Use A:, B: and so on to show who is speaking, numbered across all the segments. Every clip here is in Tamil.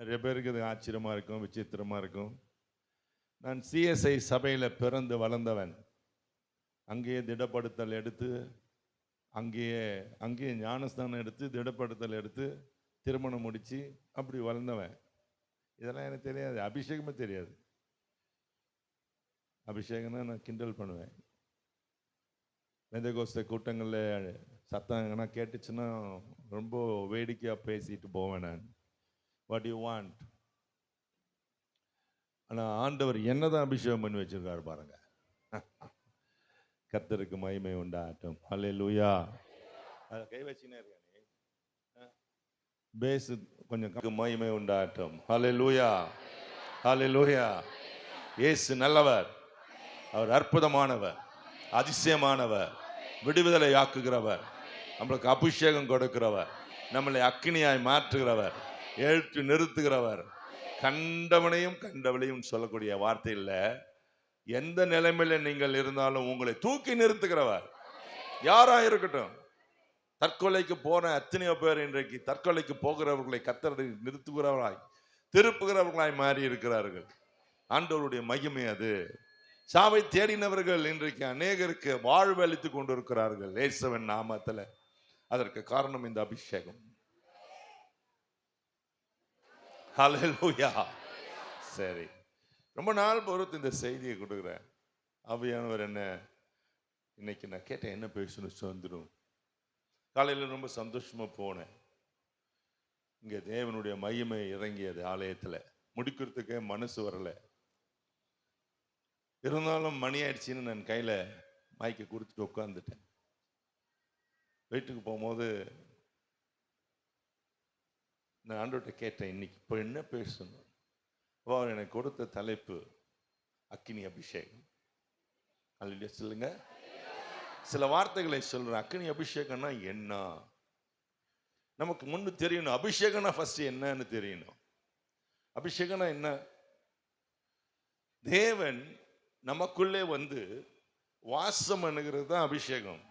A: நிறைய பேருக்கு இது ஆச்சரியமாக இருக்கும், விசித்திரமாக இருக்கும். நான் சிஎஸ்ஐ சபையில் பிறந்து வளர்ந்தவன். அங்கேயே திடப்படுத்தல் எடுத்து, அங்கேயே அங்கேயே ஞானஸ்தானம் எடுத்து, திடப்படுத்தல் எடுத்து, திருமணம் முடித்து அப்படி வளர்ந்தவன். இதெல்லாம் எனக்கு தெரியாது, அபிஷேகமே தெரியாது. அபிஷேகம்னா நான் கிண்டல் பண்ணுவேன். பெந்தேகோஸ்தே கூட்டங்களில் சத்தம் எங்கன்னா கேட்டுச்சுன்னா ரொம்ப வேடிக்கையாக பேசிட்டு போவேன் நான். What you want. ஆனால் ஆண்டவர் என்னதான் அபிஷேகம் பண்ணி வச்சிருக்காரு பாருங்க. கர்த்தருக்கு மகிமை உண்டாகட்டும். ஹல்லேலூயா. அதை கை வச்சுனே இருக்க பேசு கொஞ்சம் மகிமை உண்டாகட்டும். ஹல்லேலூயா, ஹல்லேலூயா. இயேசு நல்லவர், அவர் அற்புதமானவர், அதிசயமானவர், விடுதலை ஆக்குகிறவர், நம்மளுக்கு அபிஷேகம் கொடுக்கிறவர், நம்மளை அக்கினியாய் மாற்றுகிறவர், எழுத்து நிறுத்துகிறவர், கண்டவனையும் கண்டவளையும் சொல்லக்கூடிய வார்த்தையில் எந்த நிலைமையில நீங்கள் இருந்தாலும் உங்களை தூக்கி நிறுத்துகிறவர். யாரா இருக்கட்டும். தற்கொலைக்கு போன அத்தனையோ பேர் இன்றைக்கு தற்கொலைக்கு போகிறவர்களை கர்த்தரை நிறுத்துகிறவர்களாய், திருப்புகிறவர்களாய் மாறி இருக்கிறார்கள். ஆண்டவருடைய மகிமை அது. சாவை தேடினவர்கள் இன்றைக்கு அநேகருக்கு வாழ்வு அளித்துக் கொண்டிருக்கிறார்கள் இயேசுவின் நாமத்தில். அதற்கு காரணம் இந்த அபிஷேகம். ஹல்லேலூயா. சரி, ரொம்ப நாள் பொறுத்து இந்த செய்தியை கொடுக்குறேன். ஆவியானவர் என்ன இன்னைக்கு நான் கேட்டேன், என்ன பேசணும் வந்துடும். காலையில் ரொம்ப சந்தோஷமா போனேன். இங்கே தேவனுடைய மகிமை இறங்கியது ஆலயத்தில். முடிக்கிறதுக்கே மனசு வரல. இருந்தாலும் மணி ஆயிடுச்சின்னு நான் கையில் மைக்கை கொடுத்துட்டு உட்காந்துட்டேன். வீட்டுக்கு போகும்போது நான் ஆண்டவர்கிட்ட கேட்டேன், இன்னைக்கு இப்போ என்ன பேசணும். அவர் எனக்கு கொடுத்த தலைப்பு அக்கினி அபிஷேகம். அல்லேலூயா சொல்லுங்க. சில வார்த்தைகளை சொல்றேன். அக்கினி அபிஷேகம்னா என்ன நமக்கு முன்னு தெரியணும். அபிஷேகம்னா ஃபர்ஸ்ட் என்னன்னு தெரியணும். அபிஷேகம்னா என்ன? தேவன் நமக்குள்ளே வந்து வாசம் பண்ணுகிறது தான் அபிஷேகம்.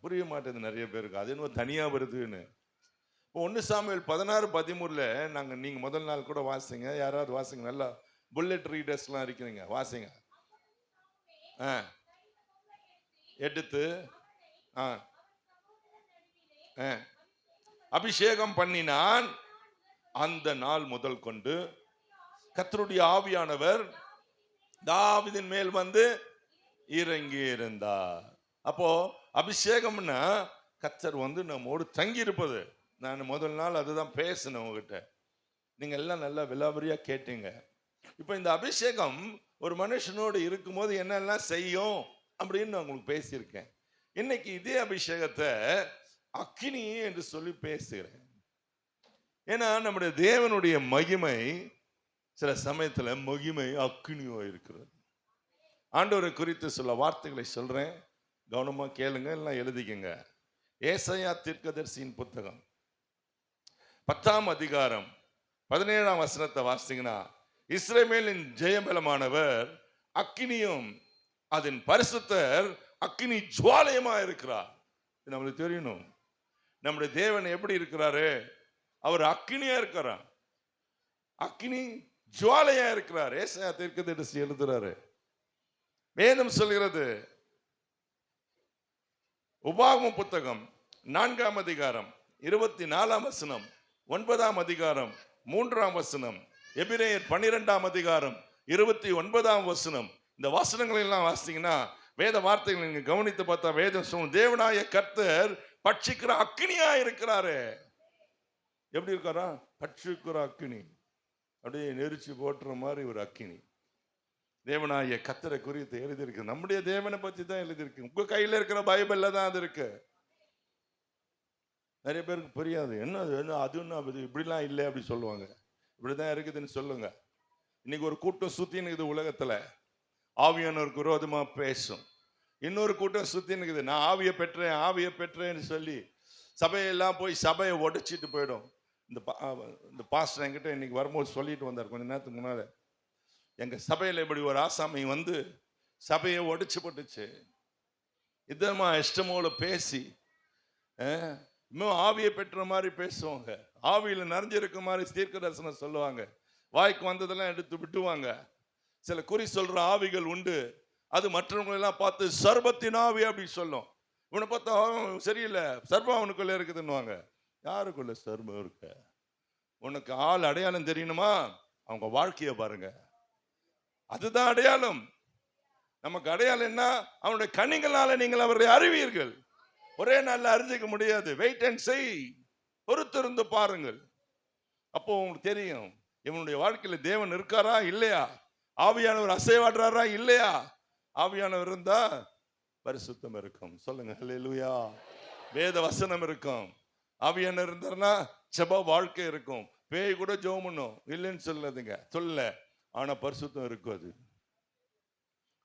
A: புரிய மாட்டேது நிறைய பேருக்கு. அது என்ன தனியா வருதுன்னு. இப்போ 1 சாமுவேல் 16:13 நாங்கள் நீங்க முதல் நாள் கூட வாசிங்க. யாராவது வாசிங்க, நல்லா புல்லட் ரீடர்ஸ்லாம் இருக்கிறீங்க, வாசிங்க. எடுத்து அபிஷேகம் பண்ணினான். அந்த நாள் முதல் கொண்டு கர்த்தருடைய ஆவியானவர் தாவீதின் மேல் வந்து இறங்கி இருந்தார். அப்போ அபிஷேகம்னா கர்த்தர் வந்து நம்மோடு தங்கி இருப்பது. நான் முதல் நாள் அதுதான் பேசினேன் உங்ககிட்ட. நீங்க எல்லாம் நல்லா விலாவரியா கேட்டீங்க. இப்போ இந்த அபிஷேகம் ஒரு மனுஷனோடு இருக்கும்போது என்னெல்லாம் செய்யும் அப்படின்னு நான் உங்களுக்கு பேசியிருக்கேன். இன்னைக்கு இதே அபிஷேகத்தை அக்கினி என்று சொல்லி பேசுகிறேன். ஏன்னா நம்முடைய தேவனுடைய மகிமை சில சமயத்துல மகிமை அக்கினியோ இருக்கிறது. ஆண்டவரை குறித்து சில வார்த்தைகளை சொல்றேன், கவனமா கேளுங்க, எல்லாம் எழுதிக்கங்க. ஏசாயா தீர்க்கதரிசியின் புத்தகம் 10ஆம் அதிகாரம் 17ஆம் வசனத்தை வாசிங்கன்னா, இஸ்ரவேலின் ஜெயபலமானவர் அக்கினியும் அதன் பரிசுத்தர் அக்கினி ஜுவாலயமா இருக்கிறார். நம்மளுக்கு தெரியணும் நம்முடைய தேவன் எப்படி இருக்கிறாரு. அவர் அக்கினியா இருக்கிறார், அக்கினி ஜுவாலையா இருக்கிறார். ஏசாயா தீர்க்கதரிசி எழுதுறாரு. வேதம் சொல்கிறது, உபாகமம் புத்தகம் 4ஆம் அதிகாரம் 24ஆம் வசனம், 9ஆம் அதிகாரம் 3ஆம் வசனம், எபிரேயர் 12ஆம் அதிகாரம் 29ஆம் வசனம். இந்த வசனங்களை எல்லாம் வாசிங்கன்னா, வேத வார்த்தைகளை நீங்க கவனித்து பார்த்தா வேதம் சொல்லும், தேவனாய கர்த்தர் பட்சிக்கிற அக்கினியா இருக்கிறாரு. எப்படி இருக்காரா? பட்சிக்கிற அக்கினி, அப்படியே நெரிச்சு போட்டுற மாதிரி ஒரு அக்கினி. தேவனாய கர்த்தரை குறித்து எழுதியிருக்கு. நம்முடைய தேவனை பற்றி தான் எழுதியிருக்கு. உங்க கையில இருக்கிற பைபிள்ல தான் அது இருக்கு. நிறைய பேருக்கு புரியாது. என்ன அது இப்படிலாம் இல்லை அப்படி சொல்லுவாங்க. இப்படிதான் இருக்குதுன்னு சொல்லுங்க. இன்னைக்கு ஒரு கூட்டம் சுத்தின்னு இருக்குது உலகத்துல, ஆவியானவருக்கு விரோதமா பேசும். இன்னொரு கூட்டம் சுத்தின்னு இருக்குது, நான் ஆவியை பெற்றேன் ஆவியை பெற்றேன்னு சொல்லி சபையெல்லாம் போய் சபையை உடைச்சிட்டு போயிடும். இந்த பாஸ்டர் என்கிட்ட இன்னைக்கு வரும்போது சொல்லிட்டு வந்தார் கொஞ்ச நேரத்துக்கு முன்னால, எங்க சபையில இப்படி ஒரு ஆசாமி வந்து சபையை உடைச்சு போட்டுச்சு. இதமா இஷ்டமோல பேசி இன்னும் ஆவியை பெற்ற மாதிரி பேசுவாங்க, ஆவியில நிறைஞ்சிருக்க மாதிரி தீர்க்க தரிசனம் சொல்லுவாங்க, வாய்க்கு வந்ததெல்லாம் எடுத்து விட்டுவாங்க. சில குறி சொல்ற ஆவிகள் உண்டு, அது மற்றவங்களை எல்லாம் பார்த்து சர்பத்தின் ஆவி அப்படி சொல்லும். இவனை பார்த்தா சரியில்லை, சர்பம் அவனுக்குள்ள இருக்குதுன்னுவாங்க. யாருக்குள்ள சர்பம் இருக்கு? உனக்கு ஆள் அடையாளம் தெரியணுமா? அவங்க வாழ்க்கையை பாருங்க, அதுதான் அடையாளம். நமக்கு அடையாளம் என்ன? அவனுடைய கனிகளால நீங்கள் அவரை அறிவீர்கள். ஒரே நாள்ல அறிஞ்சிக்க முடியாது. வெயிட் அண்ட் செய், பொறுத்திருந்து பாருங்கள். அப்போ உங்களுக்கு தெரியும் இவனுடைய வாழ்க்கையில தேவன் இருக்காரா இல்லையா, ஆவியானவர் அசைவாடுறாரா இல்லையா. ஆவியானவர் இருந்தா பரிசுத்தம் இருக்கும். சொல்லுங்க ஹல்லேலூயா. வேத வசனம் இருக்கும். ஆவியானவர் இருந்தார்னா ஜெப வாழ்க்கை இருக்கும். பேய் கூட ஜெபம் பண்ணும், இல்லைன்னு சொல்லாதுங்க, சொல்ல. ஆனா பரிசுத்தம் இருக்கும். அது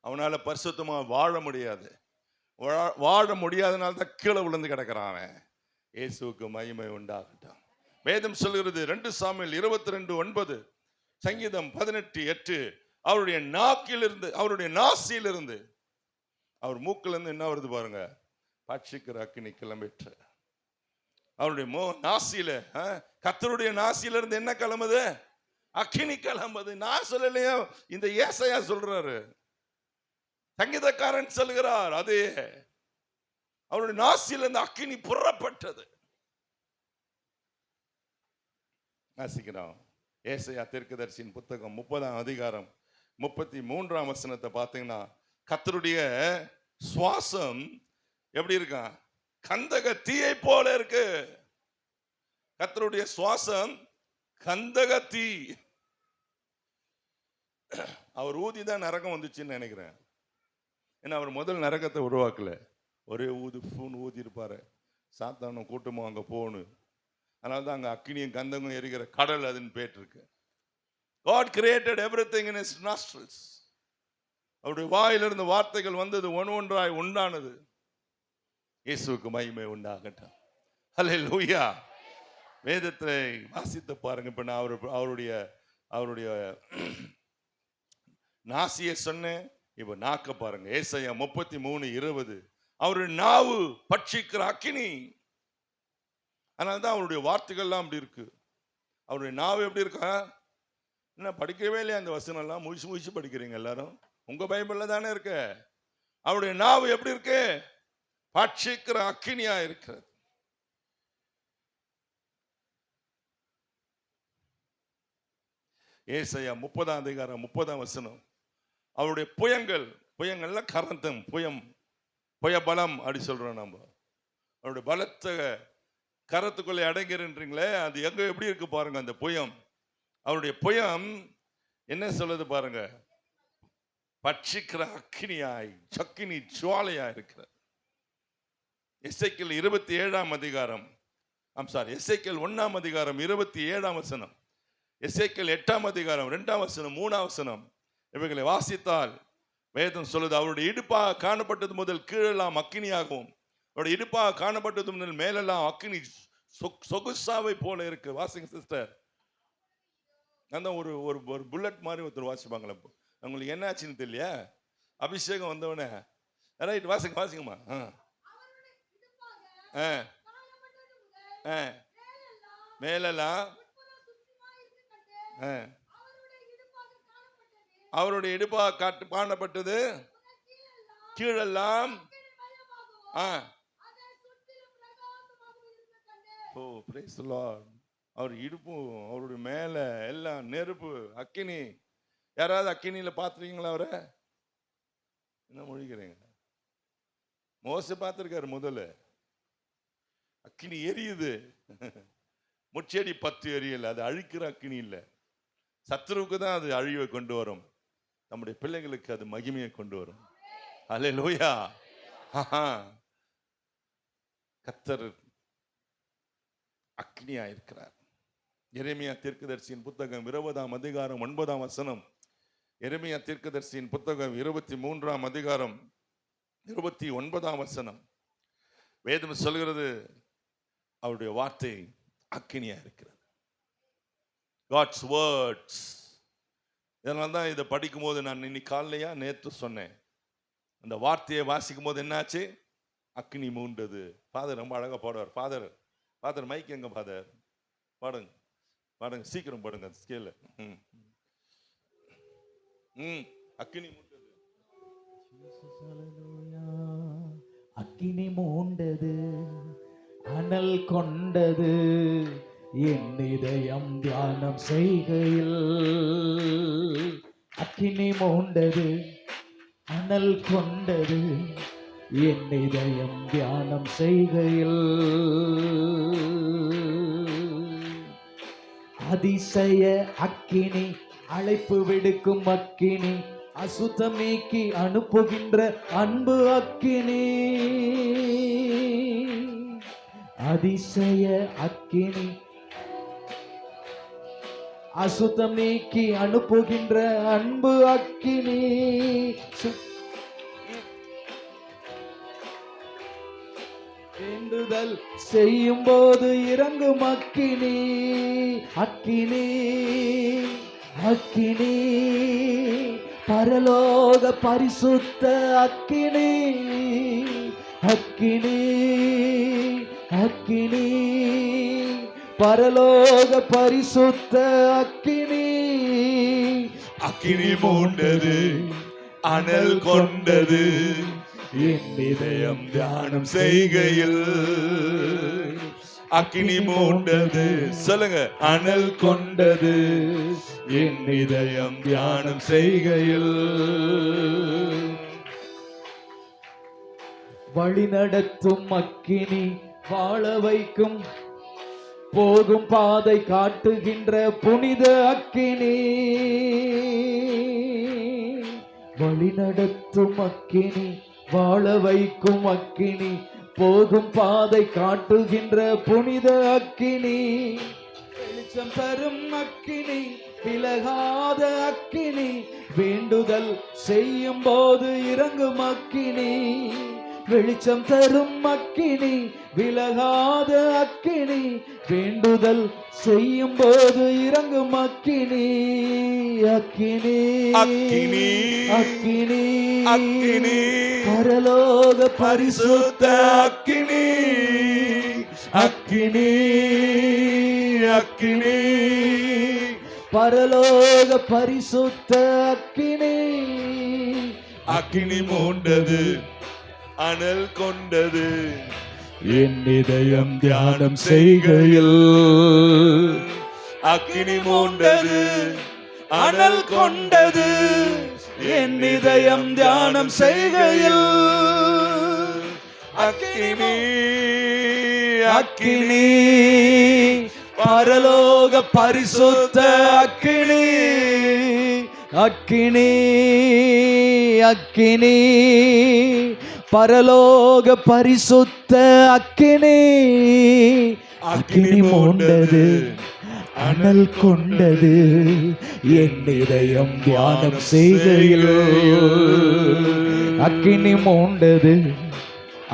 A: அவனால பரிசுத்தமா வாழ முடியாது. வாழ முடியாதனால தான் கீழே விழுந்து கிடக்கிறான் அவன். இயேசுவுக்கு மகிமை உண்டாகட்டும். வேதம் சொல்கிறது 2 சாமுவேல் 22:9, சங்கீதம் 18:8, அவருடைய நாக்கிலிருந்து, அவருடைய நாசியிலிருந்து, அவர் மூக்கிலிருந்து என்ன வருது பாருங்க, பட்சிக்கிற அக்கினி கிளம்பிற்று. அவருடைய நாசியில, கர்த்தருடைய நாசியிலிருந்து என்ன கிளம்புது? அக்கினி கிளம்புது. நான் சொல்லலையோ, இந்த ஏசாயா சொல்றாரு, சங்கீதக்காரன் சொல்கிறார். அதே அவருடைய நாசியிலிருந்து அக்கினி புறப்பட்டது. வாசிக்கிறோம் ஏசாயா தீர்க்கதரிசியின் புத்தகம் 30ஆம் அதிகாரம் 33ஆம் வசனத்தை பார்த்தீங்கன்னா, கர்த்தருடைய சுவாசம் எப்படி இருக்கான்? கந்தக தீயை போல இருக்கு. கர்த்தருடைய சுவாசம் கந்தக தீ. அவர் ஊதிதான் நரகம் வந்துச்சுன்னு நினைக்கிறேன். ஏன்னா அவர் முதல் நரகத்தை உருவாக்கல, ஒரே ஊதி இருப்பாரு. சாத்தானும் கூட்டமும் அங்க போகணும். அதனால தான் அங்க அக்கினியும் கந்தகம் எரிகிற கடல் அதுன்னு பேர் இருக்கு. God created everything in his nostrils. அவருடைய வாயிலிருந்து வார்த்தைகள் வந்தது, ஒன்றொன்றாய் உண்டானது. இயேசுவுக்கு மகிமை உண்டாகட்டும். ஹல்லேலூயா. வேதத்தை வாசித்து பாருங்க. இப்ப நான் அவருடைய நாசியை சொன்னேன், இப்ப நாக்க பாருங்க. ஏசாயா 33:20, அவருடைய நாவு பட்சிக்கிற அக்கினி. அதனால்தான் அவருடைய வார்த்தைகள்லாம் அப்படி இருக்கு. அவருடைய நாவு எப்படி இருக்கா? என்ன படிக்கவே இல்லையா அந்த வசனம் எல்லாம்? முழிச்சு படிக்கிறீங்க எல்லாரும். உங்க பைபிள்ல தானே இருக்கு. அவருடைய நாவு எப்படி இருக்கு? பட்சிக்கிற அக்கினியா இருக்கிறது. ஏசாயா 30ஆம் அதிகாரம் 30ஆம் வசனம், அவருடைய புயங்கள்ல கரந்தம், புய பலம் அப்படி சொல்றோம் நம்ம. அவருடைய பலத்தை கரத்துக்குள்ளே அடங்கிறீங்களே, அது எங்க எப்படி இருக்கு பாருங்க அந்த புயம். அவருடைய புயம் என்ன சொல்லுது பாருங்க, பட்சிக்கிற அக்கினியாய், சக்கினி ஜுவாலையா இருக்கிற. எசேக்கியேல் 27ஆம் அதிகாரம், எசேக்கியேல் 1ஆம் அதிகாரம் 27ஆம் வசனம், எசேக்கியேல் 8ஆம் அதிகாரம் 2ஆம் வசனம் 3ஆம் வசனம், இவைகளை வாசித்தால் வேதம் சொல்லுது, அவருடைய இடுப்பாக காணப்பட்டது முதல் கீழெல்லாம் அக்கினியாகவும், அவருடைய இடுப்பாக காணப்பட்டது முதல் மேலெல்லாம் அக்கினி சொகுசாவை போல இருக்கு. வாசிங்க சிஸ்டர். அந்த ஒரு புல்லட் மாதிரி ஒருத்தர் வாசிப்பாங்களே, உங்களுக்கு என்ன ஆச்சுன்னு தெரியல, அபிஷேகம் வந்தவனே. ரைட், வாசிங்கம்மா. மேலெல்லாம் அவருடைய இடுப்பாக காணப்பட்டது, கீழெல்லாம் அவர் இடுப்பும் அவருடைய மேல எல்லாம் நெருப்பு அக்கினி. யாராவது அக்கினியில பாத்துருக்கீங்களா? அவரை என்ன மொழிக்கிறீங்க? மோசே பார்த்திருக்காரு. முதல்ல அக்கினி எரியுது, முச்செடி 10 எரியல. அது அழிக்கிற அக்கினி இல்லை. சத்துருவுக்கு தான் அது அழிவை கொண்டு வரும், நம்முடைய பிள்ளைகளுக்கு அது மகிமையை கொண்டு வரும். அல்லேலூயா. கர்த்தர் அக்னியா இருக்கிறார். எரேமியா தீர்க்கதரிசியின் புத்தகம் 20ஆம் அதிகாரம் 9ஆம் வசனம், எரேமியா தீர்க்கதரிசியின் புத்தகம் 23ஆம் அதிகாரம் 29ஆம் வசனம், வேதம் சொல்கிறது அவருடைய வார்த்தை அக்கினியா இருக்கிறது. God's words. இதனால தான் இதை படிக்கும் போது நான் இன்னைக்கு காலையா நேற்று சொன்னேன், அந்த வார்த்தையை வாசிக்கும் போது என்னாச்சு? அக்னி மூண்டது. ஃபாதர் ரொம்ப அழகா பாடுவார். ஃபாதர் ஃபாதர் மைக் எங்க ஃபாதர்? பாடுங்க பாடுங்க, சீக்கிரம் பாடுங்க ஸ்கேல. அக்கினி மூண்டது,
B: அக்கினி மூண்டது, அனல் கொண்டது, என் இதயம் தியானம் செய்கையில். அக்கினி மூண்டது, அனல் கொண்டது, என் இதயம் தியானம் செய்கையில். அதிசய அக்கினி, அழைப்பு விடுக்கும் அக்கினி, அசுத்தம் நீக்கி அனுப்புகின்ற அன்பு அக்கினி. அதிசய அக்கினி, அசுத்தம் நீக்கி அனுப்புகின்ற அன்பு அக்கினி. வேண்டுதல் செய்யும் போது இறங்கும் அக்கினி. அக்கினி அக்கினி, பரலோக பரிசுத்த அக்கினி. அக்கினி அக்கினி, பரலோக பரிசுத்த அக்கினி.
A: அக்கினி மூண்டது, அனல் கொண்டது, என் இதயம் தியானம் செய்கையில். அக்கினி மூண்டது, சொல்லுங்க, அனல் கொண்டது, என் இதயம் தியானம் செய்கையில்.
B: வழி நடத்தும் அக்கினி, வாழ வைக்கும் போகும் பாதை காட்டுகின்ற புனித அக்கினி. வழி நடத்தும் அக்கினி, வாழ வைக்கும் அக்கினி, போகும் பாதை காட்டுகின்ற புனித அக்கினி. வெளிச்சம் தரும் அக்கினி, விலகாத அக்கினி, வேண்டுதல் செய்யும் போது இறங்கும் அக்கினி. வெளிச்சம் தரும் அக்கினி, விலகாத அக்கினி, வேண்டுதல் செய்யும் போது இறங்கும் அக்கினி. அக்கினி
A: அக்கினி
B: அக்கினி
A: அக்கினி,
B: பரலோக
A: பரிசுத்த அக்கினி. அக்கினி அக்கினி,
B: பரலோக பரிசுத்த அக்கினி.
A: அக்கினி மூண்டது, அனல் கொண்டது, என் இதயம் தியானம் செய்கையில். அக்கினி மூண்டது, அனல் கொண்டது, என் இதயம் தியானம் செய்கையில். அக்கினி
B: அக்கினி, பரலோக பரிசுத்த அக்கினி. அக்கினி அக்கினி, பரலோக பரிசுத்த அக்கினி. அக்கினி மூண்டது, அனல் கொண்டது, என் இதயம் தியானம் செய்கையில். அக்கினி மூண்டது,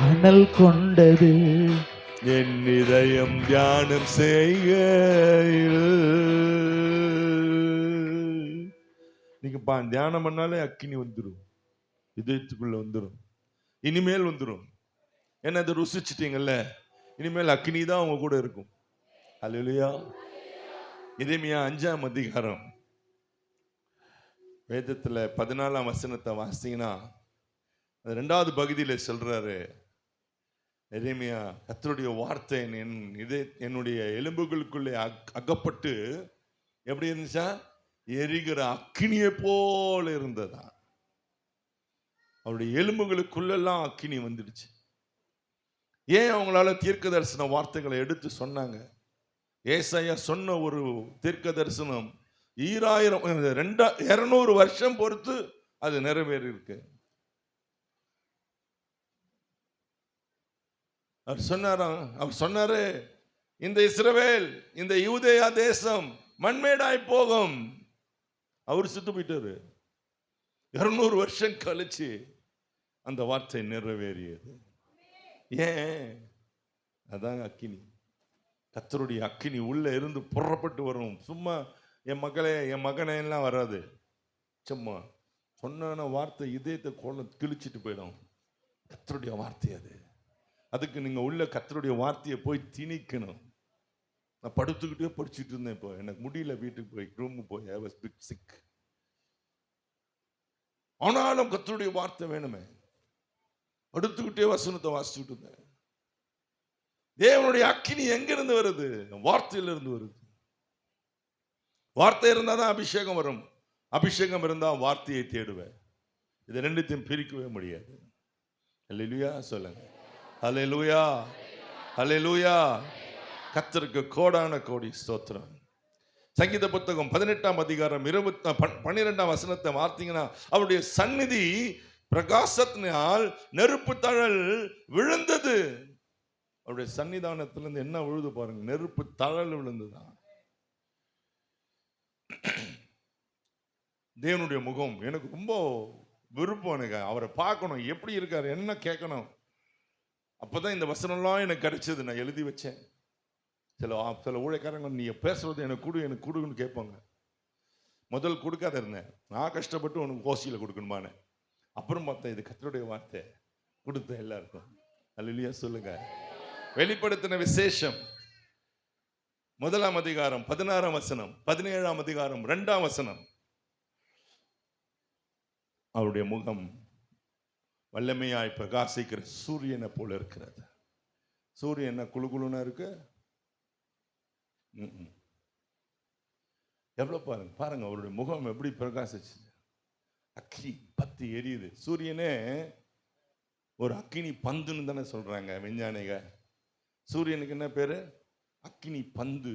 B: அனல் கொண்டது,
A: என் இதயம் தியானம் செய்கையில். நீங்க தியானம் பண்ணாலே அக்கினி வந்துடும், இதயத்துக்குள்ள வந்துடும், இனிமேல் வந்துடும். ஏன்னா அதை ருசிச்சிட்டீங்கல்ல, இனிமேல் அக்கினி தான் அவங்க கூட இருக்கும். அல்லேலூயா. எரேமியா 5ஆம் அதிகாரம் வேதத்துல 14ஆம் வசனத்தை வாசிங்கன்னா, 2வது பகுதியில சொல்றாரு, எரேமியா, கர்த்தருடைய வார்த்தை என்னுடைய எலும்புகளுக்குள்ளே அகப்பட்டு எப்படி இருந்துச்சா, எரிகிற அக்கினியை போல இருந்ததா. அவருடைய எலும்புகளுக்குள்ளெல்லாம் அக்கினி வந்துடுச்சு. ஏன் அவங்களால தீர்க்க தரிசன வார்த்தைகளை எடுத்து சொன்னாங்க? ஏசாயா சொன்ன ஒரு தீர்க்க தரிசனம் 200 வருஷம் பொறுத்து அது நிறைவேறி இருக்கு. அவர் சொன்னாரு, இந்த இஸ்ரவேல், இந்த யூதேயா தேசம் மண்மேடாய் போகும். அவர் சுத்து போயிட்டாரு. 200 வருஷம் கழிச்சு அந்த வார்த்தை நிறைவேறியது. ஏன்? அதாங்க அக்கினி. கர்த்தருடைய அக்கினி உள்ள இருந்து புறப்பட்டு வரும். சும்மா என் மகளே, என் மகனே எல்லாம் வராது. சும்மா சொன்ன வார்த்தை இதயத்தை கிழிச்சிட்டு போயிடும். கர்த்தருடைய வார்த்தை அது. அதுக்கு நீங்க உள்ள கர்த்தருடைய வார்த்தையை போய் திணிக்கணும். நான் படுத்துக்கிட்டே படிச்சுட்டு இருந்தேன். இப்போ எனக்கு முடியல, வீட்டுக்கு போய் ரூமுக்கு போய் ஐ வாஸ் பிட் சிக். ஆனாலும் கர்த்தருடைய வார்த்தை வேணுமே. படுத்துக்கிட்டே வசனத்தை வாசிச்சுட்டு இருந்தேன். தேவனுடைய அக்கினி எங்கிருந்து வருது? வார்த்தையிலிருந்து வருது. வார்த்தை இருந்தாதான் அபிஷேகம் வரும். அபிஷேகம் இருந்தா வார்த்தையை தேடுவேன். இது ரெண்டுத்தையும் பிரிக்கவே முடியாது. அல்லேலூயா சொல்லுங்க. அல்லேலூயா, அல்லேலூயா. கர்த்தருக்கு கோடான கோடி ஸ்தோத்திரம். சங்கீத புத்தகம் 18ஆம் அதிகாரம் 12ஆம் வசனத்தை பார்த்தீங்கன்னா, அவருடைய சந்நிதி பிரகாசத்தினால் நெருப்பு தழல் விழுந்தது. அவருடைய சன்னிதானத்திலிருந்து என்ன விழுது பாருங்க, நெருப்பு தழல் விழுந்துதான். தேவனுடைய முகம் எனக்கு ரொம்ப விருப்பம். எனக்கு அவரை பார்க்கணும், எப்படி இருக்காரு, என்ன கேட்கணும். அப்பதான் இந்த வசனம்லாம் எனக்கு கிடைச்சது. நான் எழுதி வச்சேன். சில ஊழியக்காரங்க நீ பேசுறது எனக்கு கொடுன்னு கேட்பாங்க. முதல் கொடுக்காத இருந்தேன். நான் கஷ்டப்பட்டு உனக்கு கோசியில் கொடுக்கணுமான்னு. அப்புறம் பார்த்தேன் இது கர்த்தருடைய வார்த்தை, கொடுத்த எல்லாருக்கும். அல்லேலூயா சொல்லுங்க. வெளிப்படுத்தின விசேஷம் 1ஆம் அதிகாரம் 16ஆம் வசனம், 17ஆம் அதிகாரம் 2ஆம் வசனம். அவருடைய முகம் வல்லமையாய் பிரகாசிக்கிற சூரியனை போல இருக்கிறது. சூரியன் என்ன குழுகுழுன்னா இருக்கு? எவ்வளவு பாருங்க பாருங்க, அவருடைய முகம் எப்படி பிரகாசிச்சு, அக்கினி பத்தி எரியுது. சூரியனே ஒரு அக்கினி பந்துன்னு தானே சொல்றாங்க விஞ்ஞானிக. சூரியனுக்கு என்ன பேரு? அக்கினி பந்து.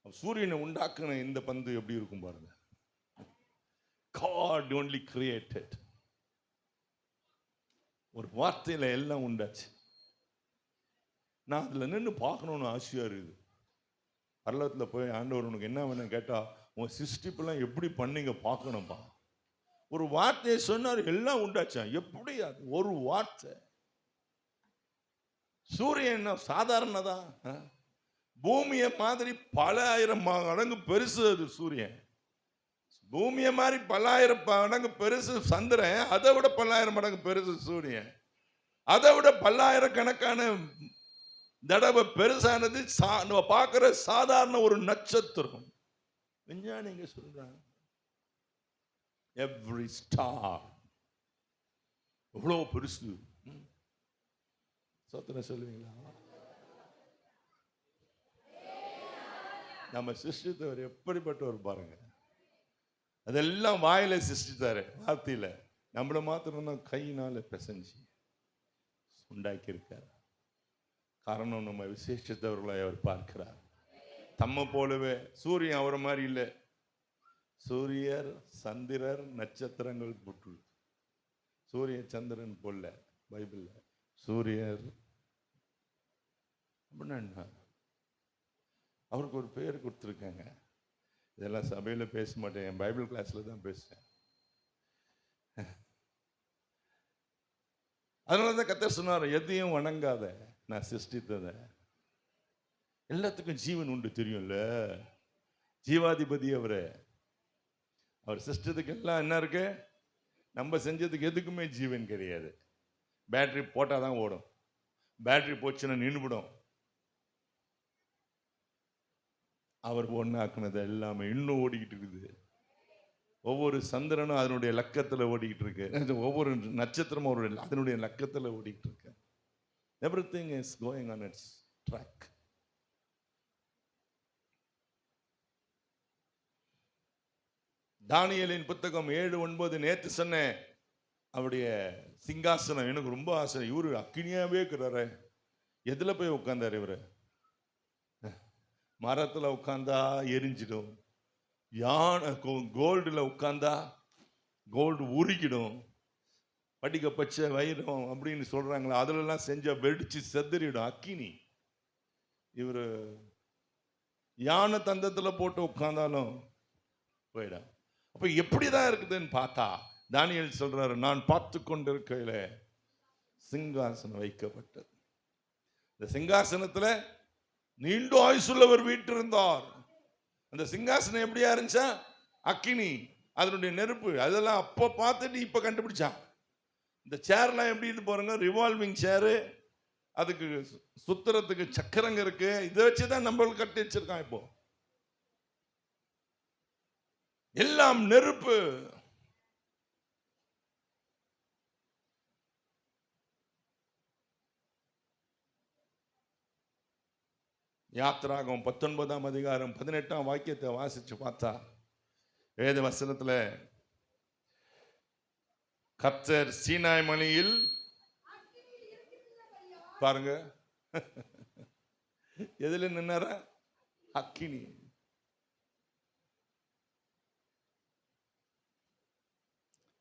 A: சூரியனை உண்டாக்குன இந்த பந்து எப்படி இருக்கும் பாருங்க. God only created. ஒரு வார்த்தையில எல்லாம் உண்டாச்சு. நான் அதுல நின்று பார்க்கணும்னு ஆசையா இருக்குது. பரலோகத்துல போய் ஆண்டவர் உனக்கு என்ன வேணும் கேட்டா, உன் சிருஷ்டிப்பெல்லாம் எப்படி பண்ணீங்க பார்க்கணும்பா. ஒரு வார்த்தையை சொன்னார், எல்லாம் உண்டாச்சா. எப்படி அது ஒரு வார்த்தை? சூரியன் சாதாரணதான், பூமியை மாதிரி பல ஆயிரம் மடங்கு பெருசு அது. சூரியன் பூமியை மாதிரி பல்லாயிரம் மடங்கு பெருசு. சந்திரன் அதை விட பல்லாயிரம் மடங்கு பெருசு. சூரியன் அதை விட பல்லாயிரக்கணக்கான தடவை பெருசானது. நம்ம பார்க்கிற சாதாரண ஒரு நட்சத்திரம். விஞ்ஞானிங்க சொல்றாங்க எவ்ரி ஸ்டார் எவ்வளவு பெருசு. சோத்திரம் சொல்லுவீங்களா? நம்ம சிருஷ்டித்தவர் எப்படிப்பட்டவர் பாருங்க. அதெல்லாம் வாயில சிருஷ்டித்தாரு, வார்த்தையில. நம்மள மாத்திரம் தான் கையினால பிசைஞ்சு உண்டாக்கி இருக்கார். காரணம் நம்ம விசேஷத்தவர்களை அவர் பார்க்கிறார். தம்ம போலவே. சூரியன் அவரை மாதிரி இல்லை. சூரியர் சந்திரர் நட்சத்திரங்கள் போட்டு. சூரிய சந்திரன் போல பைபிள்ல. சூரியர் அப்படின்னா அவருக்கு ஒரு பெயர் கொடுத்துருக்காங்க. இதெல்லாம் சபையில பேச மாட்டேன், என் பைபிள் கிளாஸ்ல தான் பேசுறேன். அதனாலதான் கர்த்தர் சொன்னார், எதையும் வணங்காத, நான் சிருஷ்டித்தத. எல்லாத்துக்கும் ஜீவன் உண்டு, தெரியும்ல. ஜீவாதிபதி அவரு. அவர் சிருஷ்டத்துக்கு எல்லாம் என்ன இருக்கு? நம்ம செஞ்சதுக்கு எதுக்குமே ஜீவன் கிடையாது. பேட்டரி போட்டாதான் ஓடும். பேட்டரி போச்சுன்னா நின்றுவிடும். அவர் ஒன்னாக்குனது எல்லாமே இன்னும் ஓடிக்கிட்டு இருக்குது. ஒவ்வொரு சந்திரனும் அதனுடைய லக்கத்துல ஓடிக்கிட்டு இருக்கு. ஒவ்வொரு நட்சத்திரமும் அதனுடைய லக்கத்துல ஓடிக்கிட்டு இருக்கு. Everything is going on its track. தானியேலின் புத்தகம் 7:9 நேத்து சொன்னேன். அவருடைய சிங்காசனம் எனக்கு ரொம்ப ஆசை. இவரு அக்கினியாவே இருக்கிறாரு. எதுல போய் உட்கார்ந்தாரு இவரு? மரத்துல உட்கார்ந்தா எரிஞ்சிடும். யானை கோல்டுல உட்கார்ந்தா கோல்டு உருகிடும். படிக்க பச்சை வைரம் அப்படின்னு சொல்றாங்களா, அதுல எல்லாம் செஞ்சா வெடிச்சு செதறிடும் அக்கினி. இவரு யானை தந்தத்துல போட்டு உட்கார்ந்தாலும் போயிடும். அப்ப எப்படிதான் இருக்குதுன்னு பார்த்தா தானியேல் சொல்றாரு, நான் பார்த்து கொண்டிருக்கையில சிங்காசனம் வைக்கப்பட்டது. இந்த சிங்காசனத்துல நீண்ட ஆயுசுள்ளவர் வீற்றிருந்தார். அந்த சிங்காசனம் எப்படியா இருந்துச்சா? அக்கினி, அதனுடைய நெருப்பு, அதெல்லாம் அப்ப பார்த்துட்டு இப்ப கண்டுபிடிச்சான். இந்த சேர்லாம் எப்படி இருந்து பாருங்க, ரிவால்விங் சேரு. அதுக்கு சுத்துறதுக்கு சக்கரங்க இருக்கு. இதை வச்சுதான் நம்மளுக்கு கட்டி வச்சிருக்கான். இப்போ எல்லாம் நெருப்பு. யாத்திராகமம் 19ஆம் அதிகாரம் 18ஆம் வாக்கியத்தை வாசிச்சு பார்த்தா வேத வசனத்துல கர்த்தர் சீனாய் மலையில் பாருங்க எதுல நின்னாரா? அக்கினி.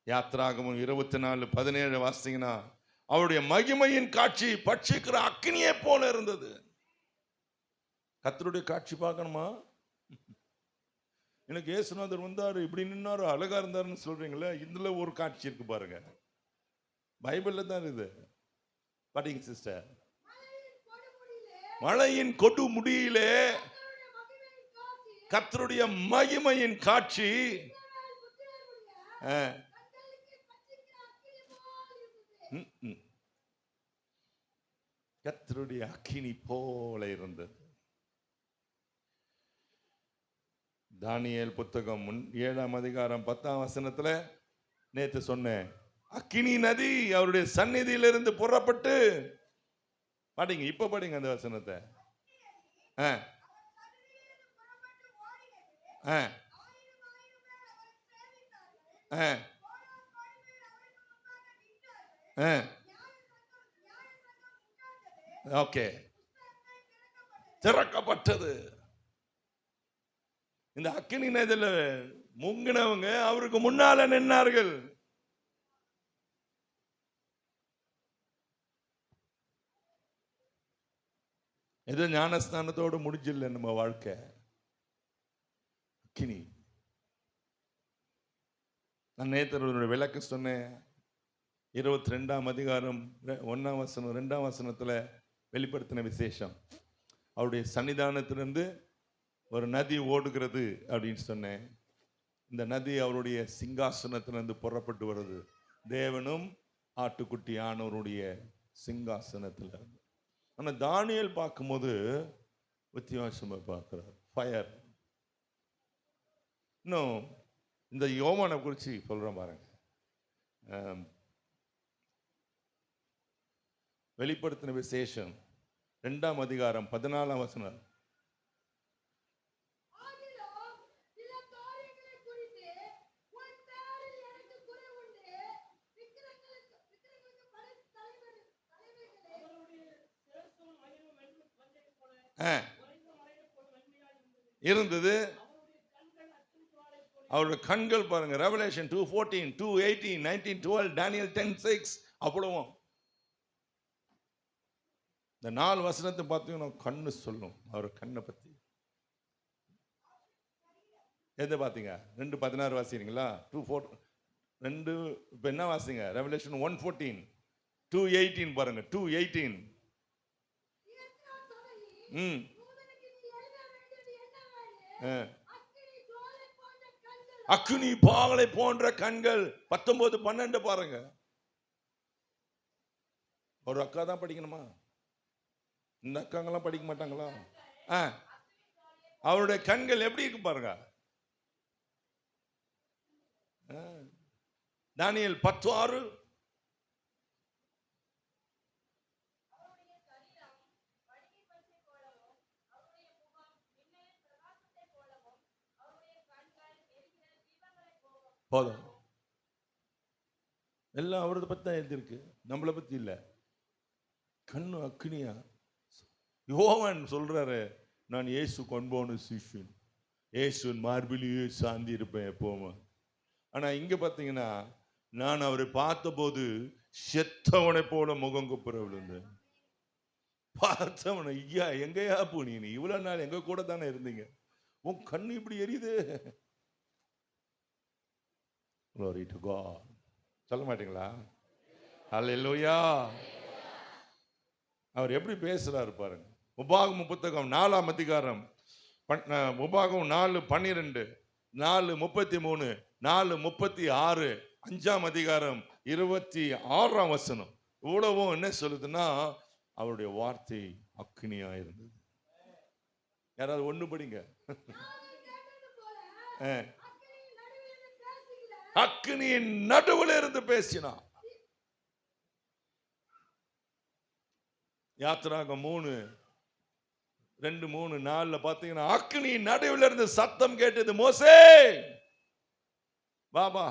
A: யாத்திராகமம் 24:17 வாசிங்கன்னா அவருடைய மகிமையின் காட்சி பட்சிக்கிற அக்கினியை போல இருந்தது. கர்த்தருடைய காட்சி பார்க்கணுமா? எனக்கு இயேசுநாதர் வந்தாரு, இப்படி நின்னாரு, அழகா இருந்தாருன்னு சொல்றீங்களே, இதுல ஒரு காட்சி இருக்கு பாருங்க. பைபிள்ல தான் இது. படிங்க சிஸ்டர். மழையின் கொடு முடியிலே கர்த்தருடைய மகிமையின் காட்சி கர்த்தருடைய அக்கினி போல இருந்தது. தானியேல் புத்தகம் 7ஆம் அதிகாரம் 10ஆம் வசனத்துல நேத்து சொன்னேன், அக்கினி நதி அவருடைய சந்நிதியிலிருந்து புறப்பட்டு, படிங்க, இப்ப படிங்க அந்த வசனத்தை. ஓகே, திறக்கப்பட்டது. இந்த அக்கினி நதியில முங்கினவங்க அவருக்கு முன்னால நின்னார்கள். ஏதோ ஞானஸ்தானத்தோடு முடிஞ்சில்லை நம்ம வாழ்க்கை. அக்கினி. நான் நேற்று விளக்கு சொன்னேன். 22ஆம் அதிகாரம் 1ஆம் வசனம் 2ஆம் வசனத்துல வெளிப்படுத்தின விசேஷம். அவருடைய சன்னிதானத்திலிருந்து ஒரு நதி ஓடுகிறது அப்படின்னு சொன்னேன். இந்த நதி அவருடைய சிங்காசனத்திலிருந்து புறப்பட்டு வருது. தேவனும் ஆட்டுக்குட்டி ஆனவருடைய சிங்காசனத்தில். ஆனா தானியேல் பார்க்கும்போது வித்தியாசமா பார்க்கிறார். ஃபயர். இன்னும் இந்த யோவானை குறித்து சொல்றேன் பாருங்க. வெளிப்படுத்தின விசேஷம் 2ஆம் அதிகாரம் 14ஆம் வசனம். இருந்தது. அவருடைய கண்கள் பாருங்க. ரெவலேஷன் 2:14, 2:18, 19:12, Daniel 10:6 அவ்வளவும். இந்த 4 வசனத்தை பார்த்தீங்கன்னா கண்ணு சொல்லும் அவர் கண்ணை பத்தி. எதை பார்த்தீங்க? 2:16 வாசிக்கிறீங்களா? 2 இப்ப என்ன வாசிங்க? ரெவலேஷன் 1:14, 2:18 பாருங்க. 2:18 அக்கினி பாகளை போன்ற கண்கள். 19:12 பாருங்க. ஒரு அக்கா தான் படிக்கணுமா? இந்த அக்காங்கெல்லாம் படிக்க மாட்டாங்களா? அவருடைய கண்கள் எப்படி இருக்கு பாருங்க. தானியேல் 10:6 போதும். எல்லாம் அவரது பத்தி தான் எழுதியிருக்கு, நம்மளை பத்தி இல்ல. கண்ணு அக்னியா. யோவான் சொல்றாரு, நான் இயேசு கொன்போன சிஷ்யன், இயேசுவின் மார்பிலேயே சாந்தி இருப்பேன் எப்பவுமே. ஆனா இங்க பாத்தீங்கன்னா, நான் அவரை பார்த்த போது செத்தவனை போல முகம் குப்புற விழுந்தேன். பார்த்தவனை, ஐயா எங்கயா போனீங்க? இவ்வளவு நாள் எங்க கூட தானே இருந்தீங்க, உன் கண்ணு இப்படி எரியுது. Glory to God. சொல்ல மாட்டீங்களா? ஹல்லேலூயா. அவர் எப்படி பேசுறாரு பாருங்க. உபாகமம் புத்தகம் 4ஆம் அதிகாரம், உபாகமம் 4:12, 4:33, 4:36, 5ஆம் அதிகாரம் 26ஆம் வசனம். இவ்வளவும் என்ன சொல்லுதுன்னா, அவருடைய வார்த்தை அக்கினியா இருந்தது. யாராவது ஒண்ணு படிங்க. அக்கினியின் நடுவில் இருந்து பேசினார். யாத்திராகம் 3:2-3-4 பாத்தீங்கன்னா அக்கினியின் நடுவில் இருந்து சத்தம் கேட்டது, மோசே பாபா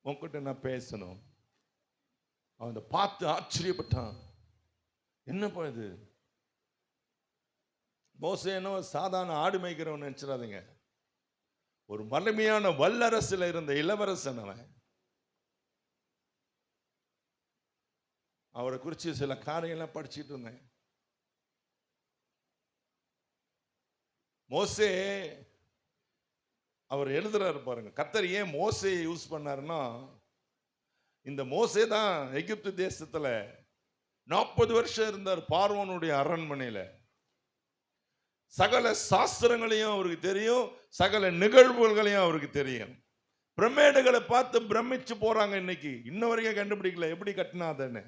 A: உன்கிட்ட நான் பேசணும். அவன் பார்த்து ஆச்சரியப்பட்டான். என்னப்பா இது? மோசே என்ன சாதாரண ஆடு மேய்க்கிறவன் நினைச்சிடாதீங்க. ஒரு வலிமையான வல்லரசுல இருந்த இளவரசன் அவன். அவரை குறித்து சில காரியங்கள்லாம் படிச்சுட்டு இருந்தேன். மோசே அவர் எழுதுறாரு பாருங்க. கர்த்தர் ஏன் மோசே யூஸ் பண்ணாருன்னா, இந்த மோசே தான் எகிப்து தேசத்துல 40 வருஷம் இருந்தார் பார்வோனுடைய அரண்மனையில. சகல சாஸ்திரங்களையும் அவருக்கு தெரியும், சகல நிகழ்வுகளையும் அவருக்கு தெரியும். பிரமிடுகளை பார்த்து பிரமிச்சு போறாங்க. இன்னைக்கு இன்ன வரைக்கும் கண்டுபிடிக்கல எப்படி கட்டினாதன்னு.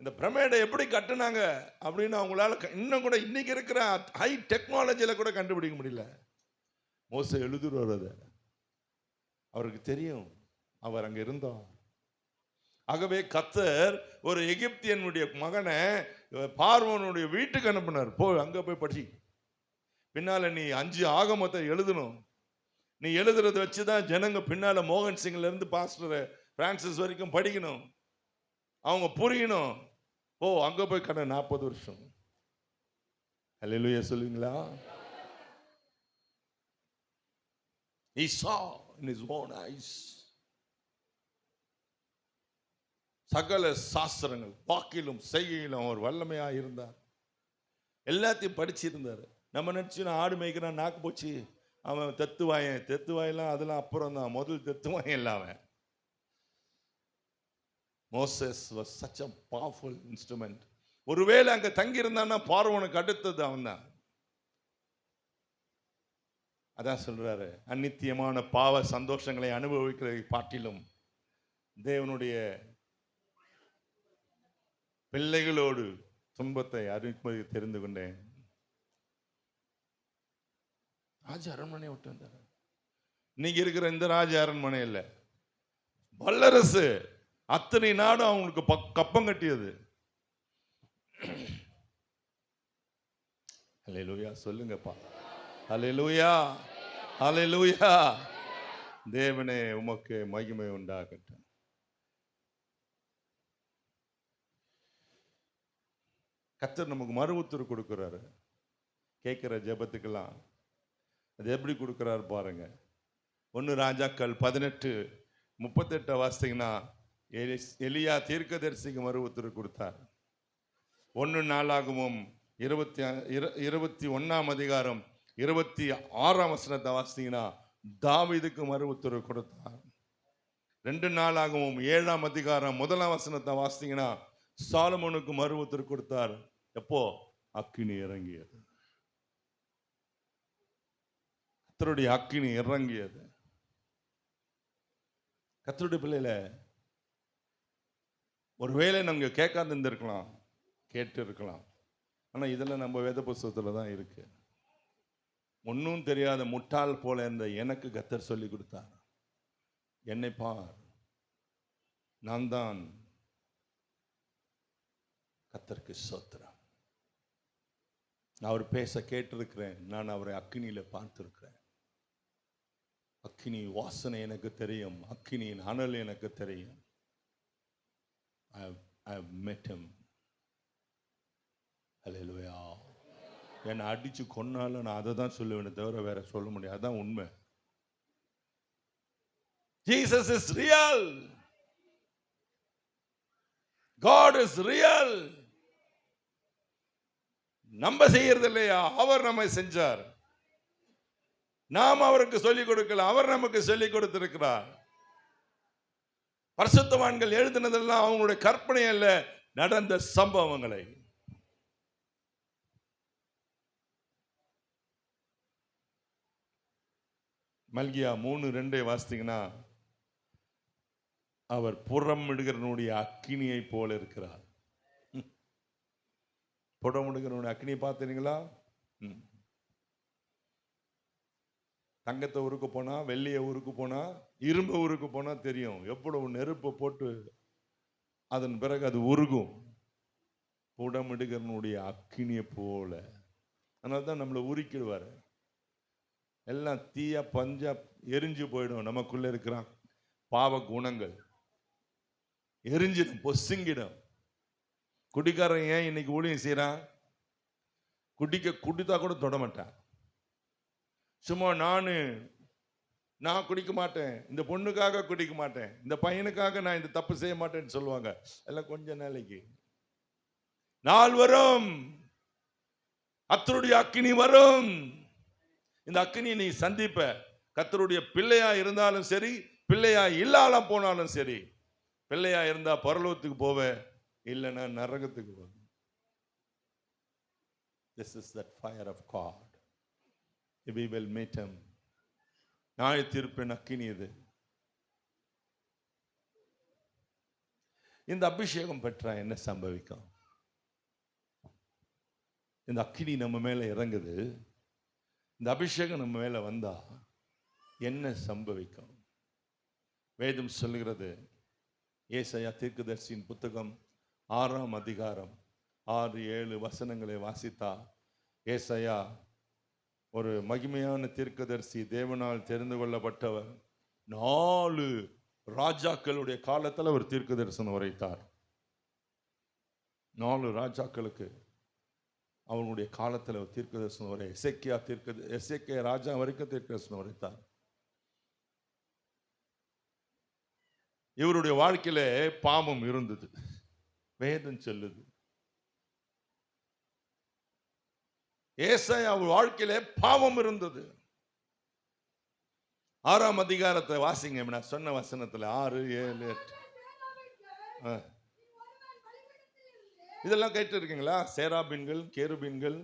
A: இந்த பிரமிடை எப்படி கட்டினாங்க அப்படின்னு அவங்களால இன்னும் கூட இன்னைக்கு இருக்கிற ஹை டெக்னாலஜியில கூட கண்டுபிடிக்க முடியல. மோசே எழுதுறாரு அதை. அவருக்கு தெரியும், அவர் அங்க இருந்தார். ஆகவே கர்த்தர் ஒரு எகிப்தியனுடைய மகனை பார்வோனுடைய வீட்டுக்கு அனுப்பினார். அங்க போய் படி, பின்னால நீ 5 ஆகமத்தை எழுதணும். நீ எழுதுறத வச்சுதான் ஜனங்க பின்னால மோகன் சிங்ல இருந்து பாஸ்டர் பிரான்சிஸ் வரைக்கும் படிக்கணும், அவங்க புரியணும். அங்க போய் கடை 40 வருஷம். ஹல்லேலூயா சொல்லுவீங்களா? He saw in his own eyes. சகல சாஸ்திரங்கள் வாக்கிலும் செய்கையிலும் அவர் வல்லமையா இருந்தார். எல்லாத்தையும் படிச்சிருந்தார். நம்ம நினைச்சு ஆடு மேய்க்கிறான், நாக்கு போச்சு, அவன் தெத்துவாயெல்லாம் அதெல்லாம் அப்புறம் தான், முதல் தெத்துவாயன் இல்லாம. Moses was such a powerful instrument. ஒருவேளை அங்க தங்கி இருந்தான்னா பார்வோனுக்கு அடுத்தது அவன் தான். அதான் சொல்றாரு, அநித்தியமான பாவ சந்தோஷங்களை அனுபவிக்கிறதை காட்டிலும் தேவனுடைய பிள்ளைகளோடு துன்பத்தை அறிவிப்பதை தெரிந்து கொண்டேன். ராஜ அரண்மனை விட்டு வந்தார். இன்னைக்கு இருக்கிற இந்த ராஜ அரண்மனை இல்ல, வல்லரசு. அத்தனை நாடும் அவங்களுக்கு கப்பம் கட்டியது. ஹல்லேலூயா சொல்லுங்கப்பா. ஹல்லேலூயா, ஹல்லேலூயா. தேவனே உமக்கு மகிமை உண்டாகட்டும். கர்த்தர் நமக்கு மறு உத்தரவு கொடுக்கிறாரு கேட்கிற ஜெபத்துக்கெல்லாம். அது எப்படி கொடுக்கிறாரு பாருங்க. 1 ராஜாக்கள் 18:38 வாசித்தீங்கன்னா எலியா தீர்க்கதரிசிக்கு மறு உத்தரவு கொடுத்தார். 1 நாளாகமும் 21ஆம் அதிகாரம் 26ஆம் வசனத்தை வாசித்தீங்கன்னா தாவீதுக்கு மறு உத்தரவு கொடுத்தார். 2 நாளாகமும் 7ஆம் அதிகாரம் 1ஆம் வசனத்தை வாசித்தீங்கன்னா சாலமோனுக்கு மறு உத்தரவு கொடுத்தார். எப்போ? அக்கினி இறங்கியது. கர்த்தருடைய அக்கினி இறங்கியது. கர்த்தருடைய பிள்ளையில ஒருவேளை நம்ம கேட்காது இருந்திருக்கலாம், கேட்டு இருக்கலாம். ஆனா இதெல்லாம் நம்ம வேத புஸ்தகத்துல தான் இருக்கு. ஒன்னும் தெரியாத முட்டாள் போல இருந்த எனக்கு கர்த்தர் சொல்லி கொடுத்தார், என்னை பார், நான் தான் கர்த்தருக்கு ஸ்தோத்திரம். நான் அவர் பேச கேட்டிருக்கிறேன், நான் அவரை அக்கினியில பார்த்திருக்கிறேன். அக்கினி வாசனை எனக்கு தெரியும், அக்கினியின் அனல் எனக்கு தெரியும். I have met him. ஹல்லேலூயா. என்னை அடிச்சு கொன்னாலும் நான் அதை தான் சொல்லுவேன், தவிர வேற சொல்ல முடியாது. அதான் உண்மை. Jesus is real. God is real. நம்ம செய்யறது இல்லையா, அவர் நம்மை செஞ்சார். நாம் அவருக்கு சொல்லிக் கொடுக்கல, அவர் நமக்கு சொல்லிக் கொடுத்திருக்கிறார். பரிசுத்தவான்கள் எழுதினதெல்லாம் அவங்களுடைய கற்பனை அல்ல, நடந்த சம்பவங்களை. மல்கியா 3:2 வாசித்தீங்கன்னா அவர் புறமிடுகிறனுடைய அக்கினியை போல இருக்கிறார். புறமிடுகிறனுடைய அக்கினியை பார்த்தீங்களா? தங்கத்தை உருக்கு போனா, வெள்ளியை உருக்கு போனா, இரும்பு உருக்கு போனா தெரியும் எவ்வளவு நெருப்பை போட்டு அதன் பிறகு அது உருகும். புடமிடுகிறனுடைய அக்கினியை போல. அதனால தான் நம்மளை உருக்கிடுவார். எல்லாம் தீயா பஞ்சா எரிஞ்சு போயிடும். நமக்குள்ள இருக்கிற பாவ குணங்கள் எரிஞ்சிடும், பொசுங்கிடும். குடிக்காரன் ஏன் இன்னைக்கு ஊழியம் செய்யறான்? குடித்தா கூட தொட மாட்டான். சும்மா நான் குடிக்க மாட்டேன், இந்த பொண்ணுக்காக குடிக்க மாட்டேன், இந்த பையனுக்காக நான் இந்த தப்பு செய்ய மாட்டேன்னு சொல்லுவாங்க. எல்லாம் கொஞ்ச நாளைக்கு. நாள் வரும், கர்த்தருடைய அக்கினி வரும். இந்த அக்கினி நீ சந்திப்ப. கர்த்தருடைய பிள்ளையா இருந்தாலும் சரி, பிள்ளையா இல்லாம போனாலும் சரி. பிள்ளையா இருந்தா பரலோகத்துக்கு போவ, இல்லைன்னா நரகத்துக்கு போவ. This is that fire of God. We will meet him. நியாய தீர்ப்பின் அக்கினி இது. இந்த அபிஷேகம் பெற்றா என்ன சம்பவிக்கும்? இந்த அக்கினி நம்ம மேல இறங்குது. இந்த அபிஷேகம் நம்ம மேல வந்தா என்ன சம்பவிக்கும்? வேதம் சொல்லுகிறது, ஏசாயா தீர்க்கதரிசியின் புத்தகம் 6ஆம் அதிகாரம் 6-7 வசனங்களை வாசித்தா, ஏசாயா ஒரு மகிமையான தீர்க்கதரிசி, தேவனால் தெரிந்து கொள்ளப்பட்டவர். 4 ராஜாக்களுடைய காலத்தில் ஒரு தீர்க்க தரிசனம் உரைத்தார். 4 ராஜாக்களுக்கு அவனுடைய காலத்தில் ஒரு தீர்க்க தரிசனம் உரை. எசேக்கியா ராஜா வரைக்கும் தீர்க்க தரிசனம் உரைத்தார். இவருடைய வாழ்க்கையில பாவம் இருந்தது. வேதம் சொல்லுது, ஏசாயா வாழ்க்கையில பாவம் இருந்தது. 6ஆம் அதிகாரத்தை வாசிங்க. நான் சொன்ன வசனத்துல 6, 7, 8 இதெல்லாம் கேட்டு இருக்கீங்களா? சேராபீன்கள், கேருபீன்கள்,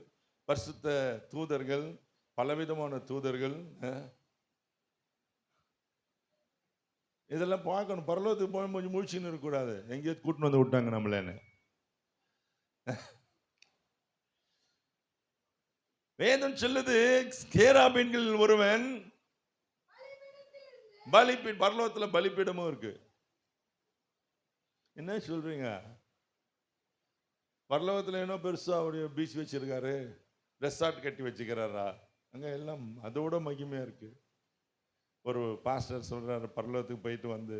A: பரிசுத்த தூதர்கள், பலவிதமான தூதர்கள். இதெல்லாம் பார்க்கணும். பரலோகத்துக்கு போய் கொஞ்சம் மூழ்ச்சின்னு இருக்கக்கூடாது. எங்கேயாவது கூட்டின்னு வந்து விட்டாங்க நம்மளேன்னு. வேதம் சொல்லுது, கேராபீன்கள் ஒருவன் பரலோகத்துல பலிபீடமும் இருக்கு. என்ன சொல்றீங்க? பரலோகத்துல என்ன பெருசா அவருடைய பீச் வச்சிருக்காரு, ரெசார்ட் கட்டி வச்சுக்கிறாரா? அங்க எல்லாம் அதோட மகிமையா இருக்கு. ஒரு பாஸ்டர் சொல்றாரு, பரலோகத்துக்கு போயிட்டு வந்து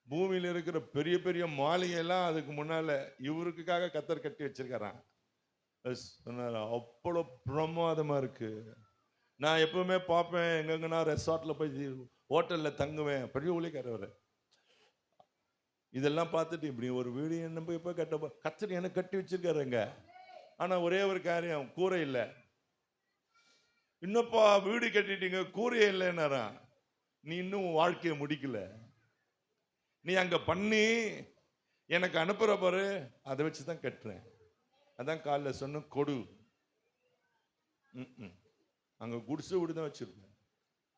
A: பூமியில இருக்கிற பெரிய பெரிய மாளிகை எல்லாம் அதுக்கு முன்னால இவருக்காக கத்தர் கட்டி வச்சிருக்காரான். சொன்னார், அவ்வளோ பிரமாதமா இருக்கு. நான் எப்பவுமே பார்ப்பேன், எங்கன்னா ரெசார்ட்ல போய் ஹோட்டல்ல தங்குவேன். பெரிய ஊழியக்காரர். இதெல்லாம் பார்த்துட்டு இப்படி ஒரு வீடு என்ன போய் கத்தர் எனக்கு கட்டி வச்சிருக்காருங்க. ஆனா ஒரே ஒரு காரியம், கூரை இல்லை. இன்னப்பா வீடு கட்டிட்டீங்க, கூரையே இல்லைன்னாரா? நீ இன்னும் வாழ்க்கையை முடிக்கல. நீ அங்க பண்ணி எனக்கு அனுப்புற பாரு, அதை வச்சுதான் கட்டுறேன். அதான் காலைல சொன்ன கொடு. அங்க குடிசை விடுதான் வச்சிருக்கேன்.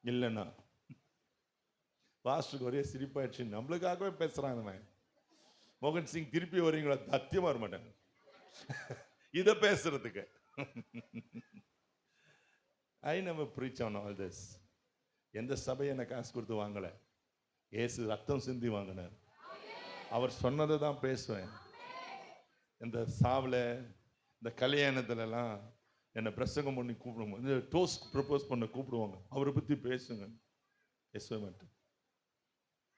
A: இல்லைன்னா பாஸ்டருக்கு ஒரே சிரிப்பாயிடுச்சு. நம்மளுக்காகவே பேசுறாங்க. மோகன் சிங் திருப்பி வரீங்களா? சத்தியமா வர மாட்டாங்க இதை பேசுறதுக்கு. ஐ never preach on all this. எந்த சபையை எனக்கு காசு கொடுத்து வாங்கல. இயேசு ரத்தம் சிந்தி வாங்கினார். அவர் சொன்னதை தான் பேசுவேன். இந்த சாவில், இந்த கல்யாணத்துலலாம் என்னை பிரசங்கம் பண்ணி கூப்பிடுவோம். இந்த டோஸ்ட் ப்ரப்போஸ் பண்ண கூப்பிடுவாங்க. அவரை பற்றி பேசுங்க. பேசவே மாட்டேன்.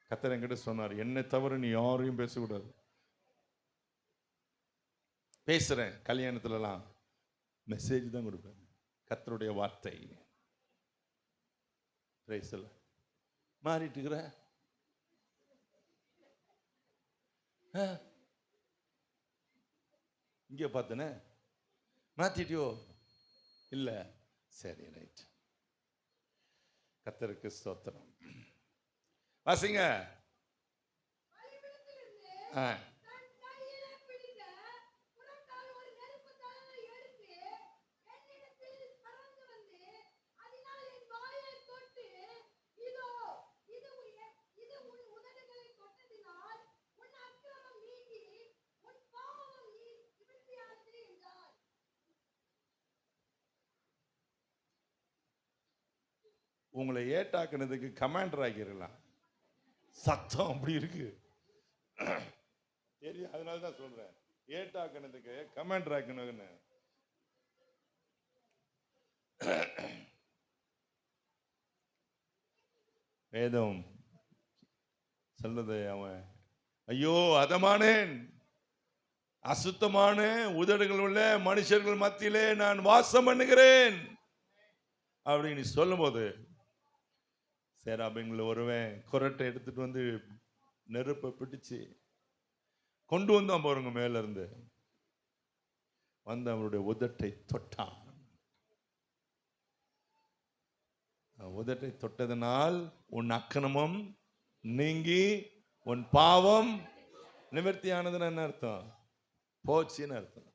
A: கர்த்தர் என்கிட்ட சொன்னார், என்னை தவிர நீ யாரையும் பேசக்கூடாது. பேசுறேன் கல்யாணத்துலலாம், மெசேஜ் தான் கொடுப்பேன், கர்த்தருடைய வார்த்தை. பேசல மாறிட்டு இருக்கிற இங்கே பார்த்தனே, மாத்திட்டியோ? இல்ல. சரி, ரைட். கர்த்தருக்கு ஸ்தோத்திரம். வாசிங்க. உங்களை ஏட்டாக்குனதுக்கு கமாண்டர் ஆக்கிடலாம். சத்தம் அப்படி இருக்கு தெரியும். அதனால தான் சொல்றேன், ஏட்டாக்குனதுக்கு கமாண்டர் ஆக்கணும்னு. வேதம் சொல்லுது, அவன் ஐயோ அதமானேன், அசுத்தமான உதடுகள் உள்ள மனுஷர்கள் மத்தியிலே நான் வாசம் பண்ணுகிறேன் அப்படின்னு சொல்லும்போது, சேராபீன்ல ஒருவன் குரட்டை எடுத்துட்டு வந்து நெருப்பை பிடிச்சு கொண்டு வந்தான் பாருங்க. மேல இருந்து வந்து அவனுடைய உதட்டை தொட்டான். உதட்டை தொட்டதனால் உன் அக்கிரமம் நீங்கி உன் பாவம் நிவர்த்தியானதுன்னு என்ன அர்த்தம்? போச்சுன்னு அர்த்தம்.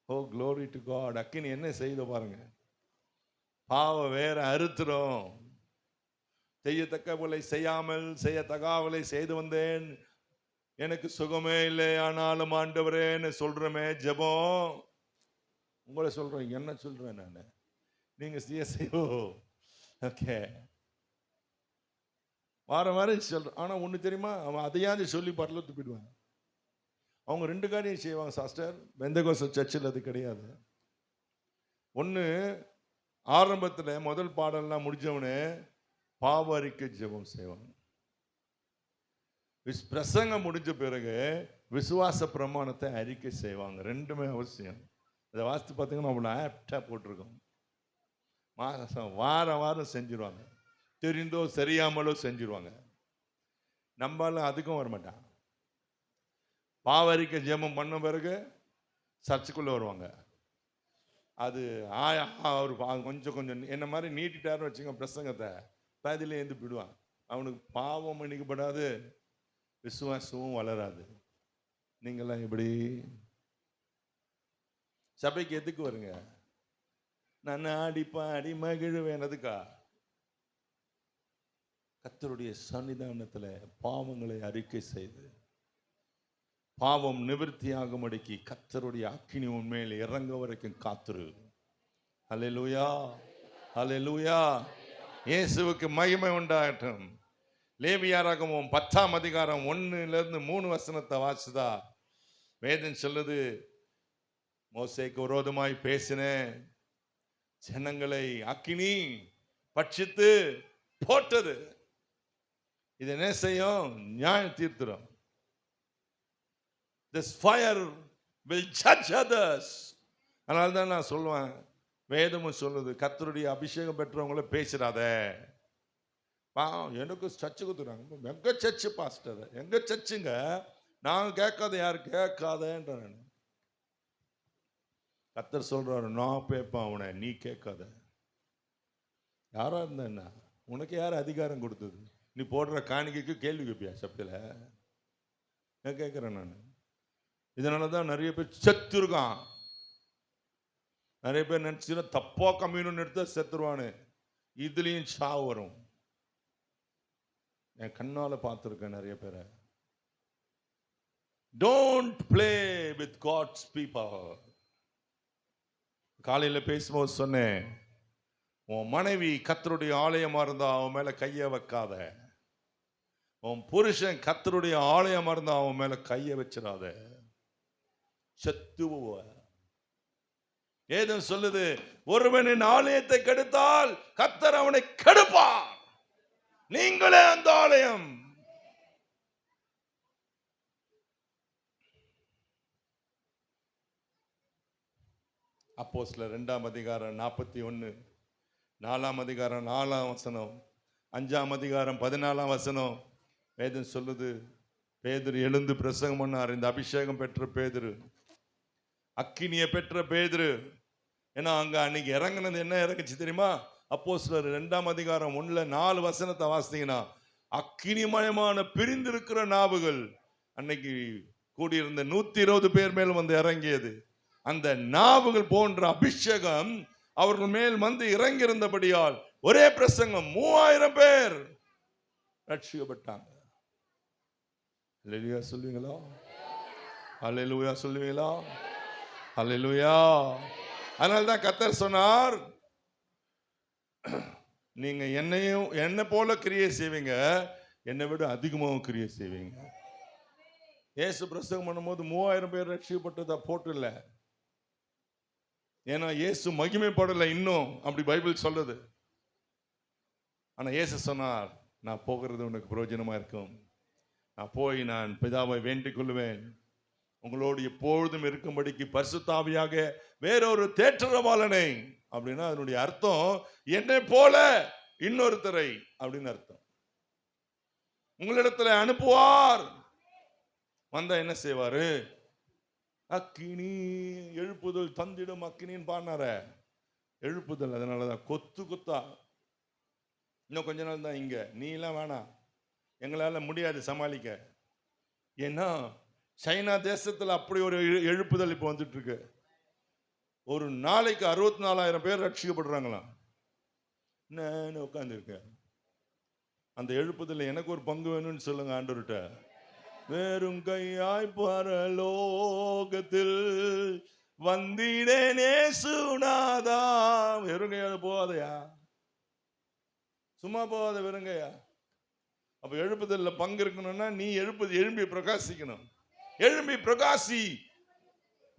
A: Oh glory to God. அக்கினி என்ன செய்து பாருங்க, பாவம் வேற அறுத்துரும். செய்யத்தக்கவளை செய்யாமல் செய்யத்தகாவலை செய்து வந்தேன், எனக்கு சுகமே இல்லை, ஆனாலும் ஆண்டவரேன்னு சொல்றமே ஜெபம். உங்களை சொல்றேன், என்ன சொல்றேன் நான், நீங்க செய்யோ ஓகே வாரம் வாரம் சொல்றேன். ஆனா ஒண்ணு தெரியுமா, அவன் அதையாவது சொல்லி பரலத்துக்கு போயிடுவாங்க. அவங்க ரெண்டு காரியம் செய்வாங்க சாஸ்டர். பெந்தகோஸ்தே சர்ச்சில் அது கிடையாது. ஒன்று, ஆரம்பத்தில் முதல் பாடல்லாம் முடிஞ்சவனே பாவ அறிக்கை ஜெபம் செய்வாங்க. பிரசங்கம் முடிஞ்ச பிறகு விசுவாச பிரமாணத்தை அறிக்கை செய்வாங்க. ரெண்டுமே அவசியம். அதை வாசித்து பார்த்தீங்கன்னா அவ்வளோ ஆப்டா போட்டிருக்கோம். மாதம் வாரம் வாரம் செஞ்சிருவாங்க. தெரிந்தோ சரியாமலோ செஞ்சிருவாங்க. நம்மளால அதுக்கும் வரமாட்டான். பாவரிக்கை ஜெபம் பண்ண பிறகு சர்ச்சுக்குள்ளே வருவாங்க. அது அவர் கொஞ்சம் கொஞ்சம் என்ன மாதிரி நீட்டிட்டாருன்னு வச்சுங்க, பிரசங்கத்தை பாதியிலே எழுந்து போயிடுவான். அவனுக்கு பாவம் மன்னிக்கப்படாது, விசுவாசமும் வளராது. நீங்களாம் எப்படி சபைக்கு எதுக்கு வருங்க? நான் ஆடி பாடி மகிழ்வேன். அதுக்கா கர்த்தருடைய சன்னிதானத்தில் பாவங்களை அறிக்கை செய்து பாவம் நிவர்த்தியாகும்படிக்கு கர்த்தருடைய அக்கினி உன்மேல் இறங்க வரைக்கும் காத்துரு. ஹல்லேலூயா, ஹல்லேலூயா. இயேசுவுக்கு மகிமை உண்டாகட்டும். லேவியராகமம் 10ஆம் அதிகாரம் 1-3 வசனத்தை வாசிதா வேதம் சொல்லுது, மோசேக்கு விரோதமாய் பேசின ஜனங்களை அக்கினி பட்சித்து போட்டது. இது என்ன செய்யும்? நியாயம் தீர்த்துரும். This fire will judge others. அதனால தான் நான் சொல்லுவேன், வேதமும் சொல்லுது, கர்த்தருடைய அபிஷேகம் பெற்றவங்கள பேசிடாத. எனக்கு சர்ச்சு கொடுத்துறாங்க, எங்க சர்ச்சு பாஸ்டர், எங்க சர்ச்சுங்க, நான் கேட்காத யாரு கேட்காதன்ற. கர்த்தர் சொல்றாரு, நான் பேப்பேன் அவனை, நீ கேட்காத. யாரா இருந்தா என்ன, உனக்கு யார் அதிகாரம் கொடுத்தது? நீ போடுற காணிக்கைக்கு கேள்வி கேட்பியா சபையில்? நான் கேட்குறேன் நான். இதனால தான் நிறைய பேர் செத்து இருக்கான். நிறைய பேர் நினைச்சுன்னா தப்பா கம்யூன் எடுத்தா செத்துருவானு. இதுலயும் சாவு வரும். என் கண்ணால பார்த்துருக்கேன் நிறைய பேரை. Don't play with God's people. காலையில பேசும்போது சொன்னேன், உன் மனைவி கர்த்தருடைய ஆலயமா இருந்தா அவன் மேல கைய வைக்காத. உன் புருஷன் கர்த்தருடைய ஆலயமா இருந்தா அவன் மேல கைய வச்சிடாத, செத்துவ. ஏதோ சொல்லுது, ஒருவனின் ஆலயத்தை கெடுத்தால் கர்த்தர் அவனை கெடுப்பார், நீங்களே அந்த ஆலயம். அப்போஸ்தலர் 2ஆம் அதிகாரம் 41, 4ஆம் அதிகாரம் 4ஆம் வசனம், 5ஆம் அதிகாரம் 14ஆம் வசனம் வேதம் சொல்லுது, பேதுரு எழுந்து பிரசங்கம் பண்ணார். இந்த அபிஷேகம் பெற்ற பேதுரு, அக்கினியை பெற்ற பேதுரு. ஏன்னா அங்க அன்னைக்கு இறங்குனது என்ன இறங்குச்சு தெரியுமா? அப்போஸ்தலர் 2ஆம் அதிகாரம் 1-4 வசனத்தை வாசித்தீங்கன்னா, அக்கினிமயமான பிரிந்திருக்கிற நாவுகள் அன்னைக்கு கூடியிருந்த 120 பேர் மேல் வந்து இறங்கியது. அந்த நாவுகள் போன்ற அபிஷேகம் அவர்கள் மேல் வந்து இறங்கி இருந்தபடியால் ஒரே பிரசங்கம் 3000 பேர் ரட்சிக்கப்பட்டாங்க. அல்லேலூயா சொல்லுவீங்களா? அல்லேலூயா சொல்லுவீங்களா? அல்லேலூயா. அதனால தான் கர்த்தர் சொன்னார், நீங்க என்னை போல கிரியை செய்வீங்க, என்னை விட அதிகமாகவும் கிரியை செய்வீங்க. இயேசு பிரசங்கம் பண்ணும்போது 3000 பேர் ரட்சிக்கப்பட்டதா போட்டுல. ஏன்னா இயேசு மகிமைப்படலை இன்னும், அப்படி பைபிள் சொல்லுது. ஆனா இயேசு சொன்னார், நான் போகிறது உனக்கு பிரயோஜனமா இருக்கும். நான் போய் நான் பிதாவை வேண்டிக் கொள்வேன், உங்களோடு எப்பொழுதும் இருக்கும்படிக்கு பரிசுத்தாவியாக வேறொரு தேற்றரவாளனை. அப்படின்னா அதனுடைய அர்த்தம் என்னை போல இன்னொருத்தரை அப்படின்னு அர்த்தம். உங்களிடத்துல அனுப்புவார். வந்தா என்ன செய்வாரு? அக்கினி எழுப்புதல் தந்திடும் அக்கினின்னு பாடினார. எழுப்புதல், அதனாலதான் கொத்து கொத்தா. இன்னும் கொஞ்ச நாள் தான் இங்க, நீ எல்லாம் வேணாம், எங்களால முடியாது சமாளிக்க. ஏன்னா சைனா தேசத்துல அப்படி ஒரு எழுப்புதல் இப்ப வந்துட்டு இருக்கு. ஒரு நாளைக்கு 64,000 பேர் ரட்சிக்கப்படுறாங்களாம். நான் உட்கார்ந்து இருக்கேன். அந்த எழுப்புதல் எனக்கு ஒரு பங்கு வேணும்னு சொல்லுங்க ஆண்டவர்கிட்ட. வெறும் கையாய் பரலோகத்தில் வந்திடனே சுனாதா. வெறும் கையால போகாதயா, சும்மா போகாத, வெறுங்கையா. அப்ப எழுப்புதல்ல பங்கு இருக்கணும்னா நீ எழும்பி பிரகாசிக்கணும். எழும்பி பிரகாசி.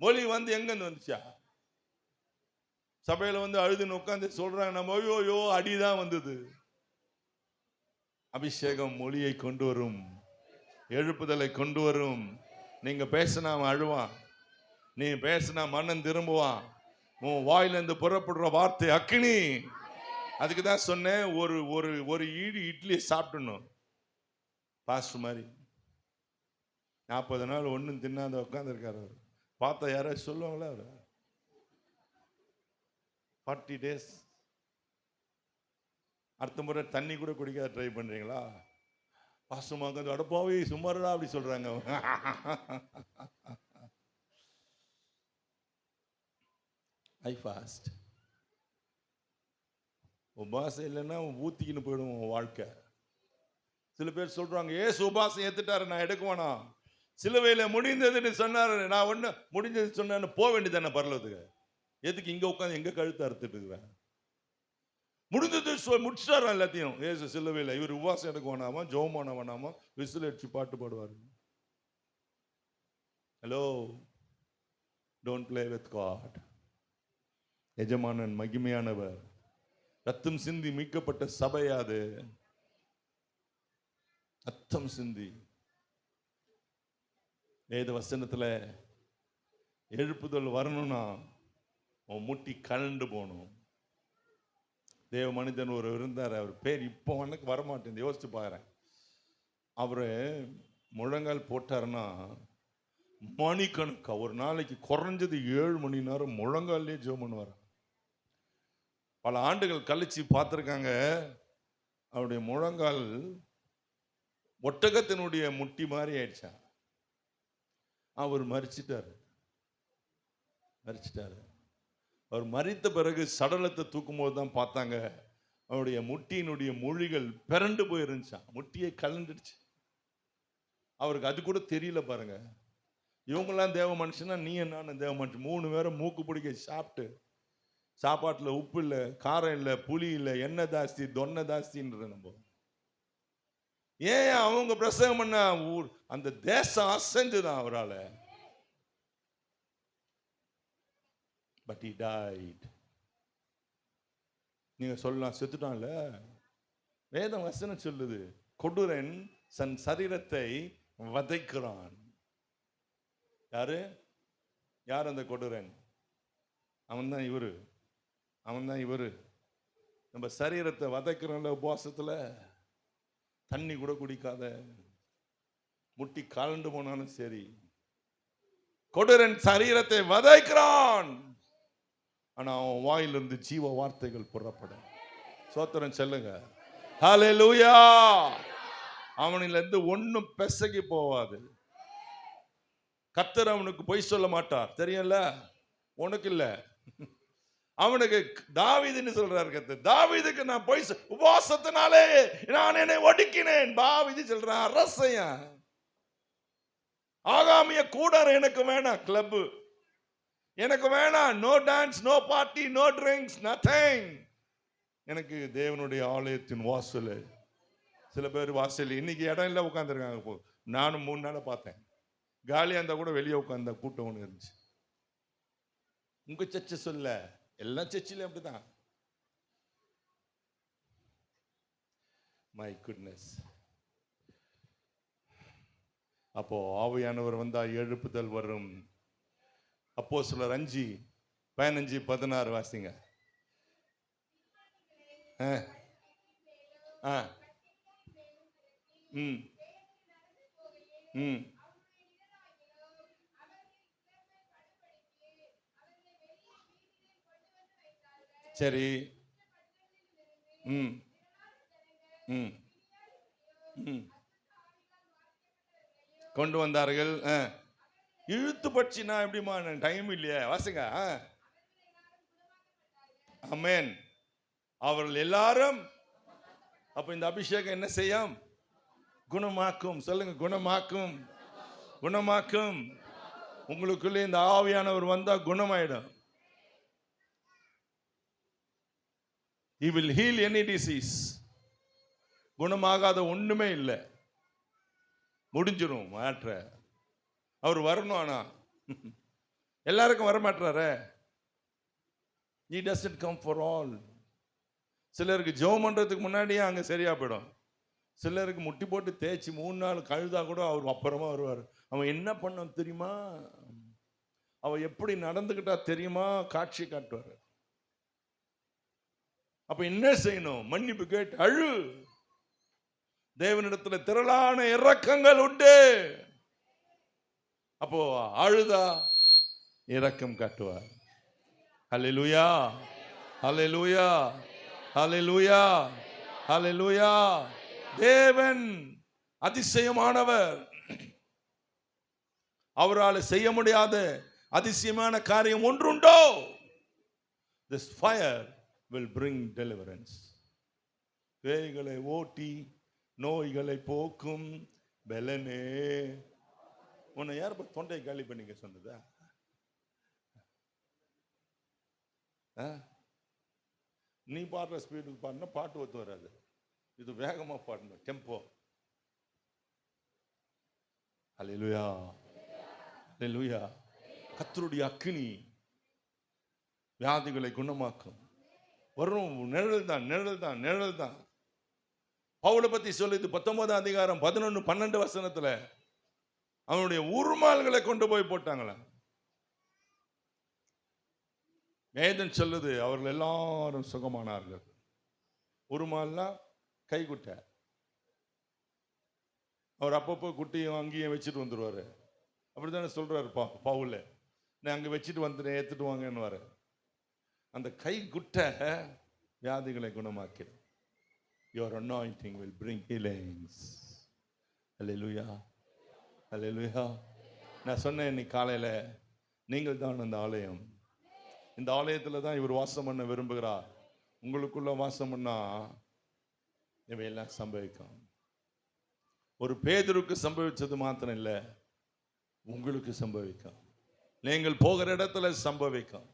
A: மொழி வந்து எங்க வந்துச்சா? சபையில வந்து அழுதுன்னு உட்காந்து சொல்றாங்க, நம்ம ஐயோ அடிதான் வந்தது. அபிஷேகம் மொழியை கொண்டு வரும், எழுப்புதலை கொண்டு வரும். நீங்க பேசினா அவன் அழுவான், நீ பேசினா மன்னன் திரும்புவான். உன் வாயிலிருந்து புறப்படுற வார்த்தை அக்கினி. அதுக்கு தான் சொன்னேன், ஒரு ஒரு ஒரு ஈடு இட்லியை சாப்பிடணும். பாஸ்டர் மாதிரி 40 நாள் ஒன்றும் தின்னாத உட்காந்துருக்காரு. அவர் பார்த்தா யாராவது சொல்லுவாங்களா? அவர் 40 days. அடுத்த முறை தண்ணி கூட குடிக்காத ட்ரை பண்றீங்களா? பாசமாக அடப்பாவே சும்மாடா அப்படி சொல்றாங்க. ஐ ஃபாஸ்ட். உபாசம் இல்லைன்னா ஊத்திக்கின்னு போயிடும் வாழ்க்கை. சில பேர் சொல்றாங்க, ஏசு உபாசம் ஏத்துட்டாரு, நான் எடுக்க வேணாம். சிலுவையில முடிந்ததுன்னு சொன்னாரு, நான் ஒண்ணு முடிஞ்சது சொன்னேன்னு போக வேண்டியதானே பரலோகத்துக்கு. எதுக்கு இங்க உட்காந்து எங்க கழுத்து அறுத்துட்டு இருக்கிறேன்? முடிந்தது முடிச்சிட்டாரு எல்லாத்தையும். ஏசு சிலுவையில. இவர் உபாசம் எடுக்க வேணாமா, ஜெபம் பண்ண வேணாமா, விசில் அடிச்சு பாட்டு பாடுவாரு. Hello, don't play with God. எஜமானன் மகிமையானவர். ரத்தம் சிந்தி மீட்கப்பட்ட சபையாது. ரத்தம் சிந்தி. வேத வசனத்துல எழுப்புதல் வரணும்னா உன் முட்டி கலண்டு போகணும். தேவ மனிதன் ஒரு இருந்தார், அவர் பேர் இப்போ எனக்கு வரமாட்டேன், யோசிச்சு பாக்குறேன். அவரு முழங்கால் போட்டாருன்னா மணிக்கணக்கா, ஒரு நாளைக்கு குறைஞ்சது 7 மணி நேரம் முழங்காலே ஜெபம் பண்ணுவார். பல ஆண்டுகள் கழிச்சு பார்த்துருக்காங்க, அவருடைய முழங்கால் ஒட்டகத்தினுடைய முட்டி மாதிரி ஆயிடுச்சா. அவர் மரிச்சிட்டாரு. அவர் மரித்த பிறகு சடலத்தை தூக்கும் போது தான் பார்த்தாங்க, அவருடைய முட்டியினுடைய மொழிகள் பிறண்டு போயிருந்துச்சான். முட்டியை கலந்துடுச்சு. அவருக்கு அது கூட தெரியல பாருங்க. இவங்கெல்லாம் தேவ மனுஷனா, நீ என்ன தேவ மனுஷன்? 3 பேரும் மூக்கு பிடிக்க சாப்பிட்டு, சாப்பாட்டுல உப்பு இல்லை, காரம் இல்லை, புளி இல்லை, எண்ணெய் ஜாஸ்தி, தொன்னை ஜாஸ்தின்ற. நம்ம ஏன் அவங்க பிரசங்கம் பண்ண அந்த தேசம் அசைஞ்சுதான் அவரால். But he died. நீங்க சொல்லலாம் செத்துட்டான்ல. வேதம் வசனம் சொல்லுது, கொடூரன் தன் சரீரத்தை வதைக்கிறான். யார் அந்த கொடூரன்? அவன் தான் இவரு. நம்ம சரீரத்தை வதைக்கிறோம்ல உபவாசத்துல. தண்ணி கூட குடிக்காத, முட்டி கலண்டு போனாலும் சரி, கொடூரன் சரீரத்தை வதைக்கிறான். ஆனா அவன் வாயிலிருந்து ஜீவ வார்த்தைகள் புறப்படும். சோத்திரம் சொல்லுங்க, ஹல்லேலூயா. அவனிலிருந்து ஒன்னும் பெசகி போவாது. கர்த்தர் அவனுக்கு பொய் சொல்ல மாட்டார், தெரியல உனக்கு இல்ல. அவனுக்கு தாவீதுன்னு சொல்றாரு கர்த்தர். தாவீதுக்கு நான் பொய் உபவாசத்தினாலே நான் என்னை ஒடுக்கினேன். தாவீது சொல்றான், அரசையன் ஆகாமிய கூடாரம் எனக்கு வேணாம், கிளப் எனக்கு வேணாம், no dance, no party, no drinks, nothing. எனக்கு தேவனுடைய ஆலயத்தின் வாசல், சில பேர் வாசல் இன்னைக்கு இடம் இல்லை உட்காந்துருக்காங்க. போ நானும் 3 நாளை பார்த்தேன். காலியாக இருந்தால் கூட வெளியே உட்காந்த கூட்டம் ஒன்று இருந்துச்சு. உங்க சர்ச்சை சொல்ல, எல்லா சர்ச்சிலையும் அப்படிதான். My goodness. அப்போ ஆவியானவர் வந்தா எழுப்புதல் வரும். அப்போஸ்தலர் 5:15-16 வாசிங்க. ம் ம் சரி. ம் ம் ம் கொண்டு வந்தார்கள். இழுத்து பட்சினா எப்படிமா? டைம் இல்லையா? வாசிங்க. ஆமென். அவர்கள் எல்லாரும். அப்ப இந்த அபிஷேகம் என்ன செய்யும்? குணமாக்கும். சொல்லுங்க, குணமாக்கும். குணமாக்கும். உங்களுக்குள்ளே இந்த ஆவியானவர் வந்தா குணமாயிடும். He will heal any disease. குணமாகாத ஒண்ணுமே இல்லை. முடிஞ்சிடும் மாற்ற. அவர் வரணும். ஆனா எல்லாருக்கும் வர மாட்டாரே. He doesn't come for all. சிலருக்கு ஜெபம் பண்றதுக்கு முன்னாடியே அங்க சரியா போயிடும். சிலருக்கு முட்டி போட்டு தேய்ச்சி 3 நாள் கழுதா கூட அவர் அப்புறமா வருவார். அவன் என்ன பண்ண தெரியுமா? அவன் எப்படி நடந்துக்கிட்டா தெரியுமா? காட்சி காட்டுவார். அப்ப என்ன செய்யணும்? மன்னிப்பு கேட்டு அழு. தேவனிடத்துல திரளான இரக்கங்கள் உண்டு. அப்போ அழுதா இரக்கம் காட்டுவார். ஹல்லேலூயா, ஹல்லேலூயா, ஹல்லேலூயா, ஹல்லேலூயா. தேவன் அதிசயமானவர். அவரால் செய்ய முடியாத அதிசயமான காரியம் ஒன்றுண்டோ? This fire will bring deliverance. பேய்களை ஓட்டி நோய்களை போக்கும் பெலனே. உன்னை யார் தொண்டை காலி பண்ணிக்க சொன்னதா? நீ பாடுற ஸ்பீடுக்கு பாடினா பாட்டு ஒத்து வராது. இது வேகமா பாடணும், டெம்போ. ஹல்லேலூயா, ஹல்லேலூயா. கர்த்தருடைய அக்கினி வியாதிகளை குணமாக்கும். வரும். நிழல் தான், நிழல் தான், நிழல் தான். பவுலை பத்தி சொல்லுது 19ஆம் அதிகாரம் 11-12 வசனத்துல. அவனுடைய உருமால்களை கொண்டு போய் போட்டாங்களா. வேதம் சொல்லுது அவர்கள் எல்லாரும் சுகமானார்கள். உருமால்னா கைக்குட்டை. அவர் அப்பப்போ குட்டியும் அங்கேயும் வச்சுட்டு வந்துடுவாரு. அப்படித்தானே சொல்றாரு பவுல. நான் அங்கே வச்சுட்டு வந்துட்டேன், ஏற்றுட்டு வாங்கன்னு. அந்த கை குட்டை வியாதிகளை குணமாக்கிடும். Your anointing will bring healings. Hallelujah, hallelujah. நான் சொன்னேன் இன்னைக்கு காலையில், நீங்கள் தான் அந்த ஆலயம். இந்த ஆலயத்தில் தான் இவர் வாசம் பண்ண விரும்புகிறார். உங்களுக்குள்ள வாசம் பண்ணா இவையெல்லாம் சம்பவிக்கும். ஒரு பேதுருக்கு சம்பவிச்சது மாத்திரம் இல்லை, உங்களுக்கு சம்பவிக்கும். நீங்கள் போகிற இடத்துல சம்பவிக்கும்.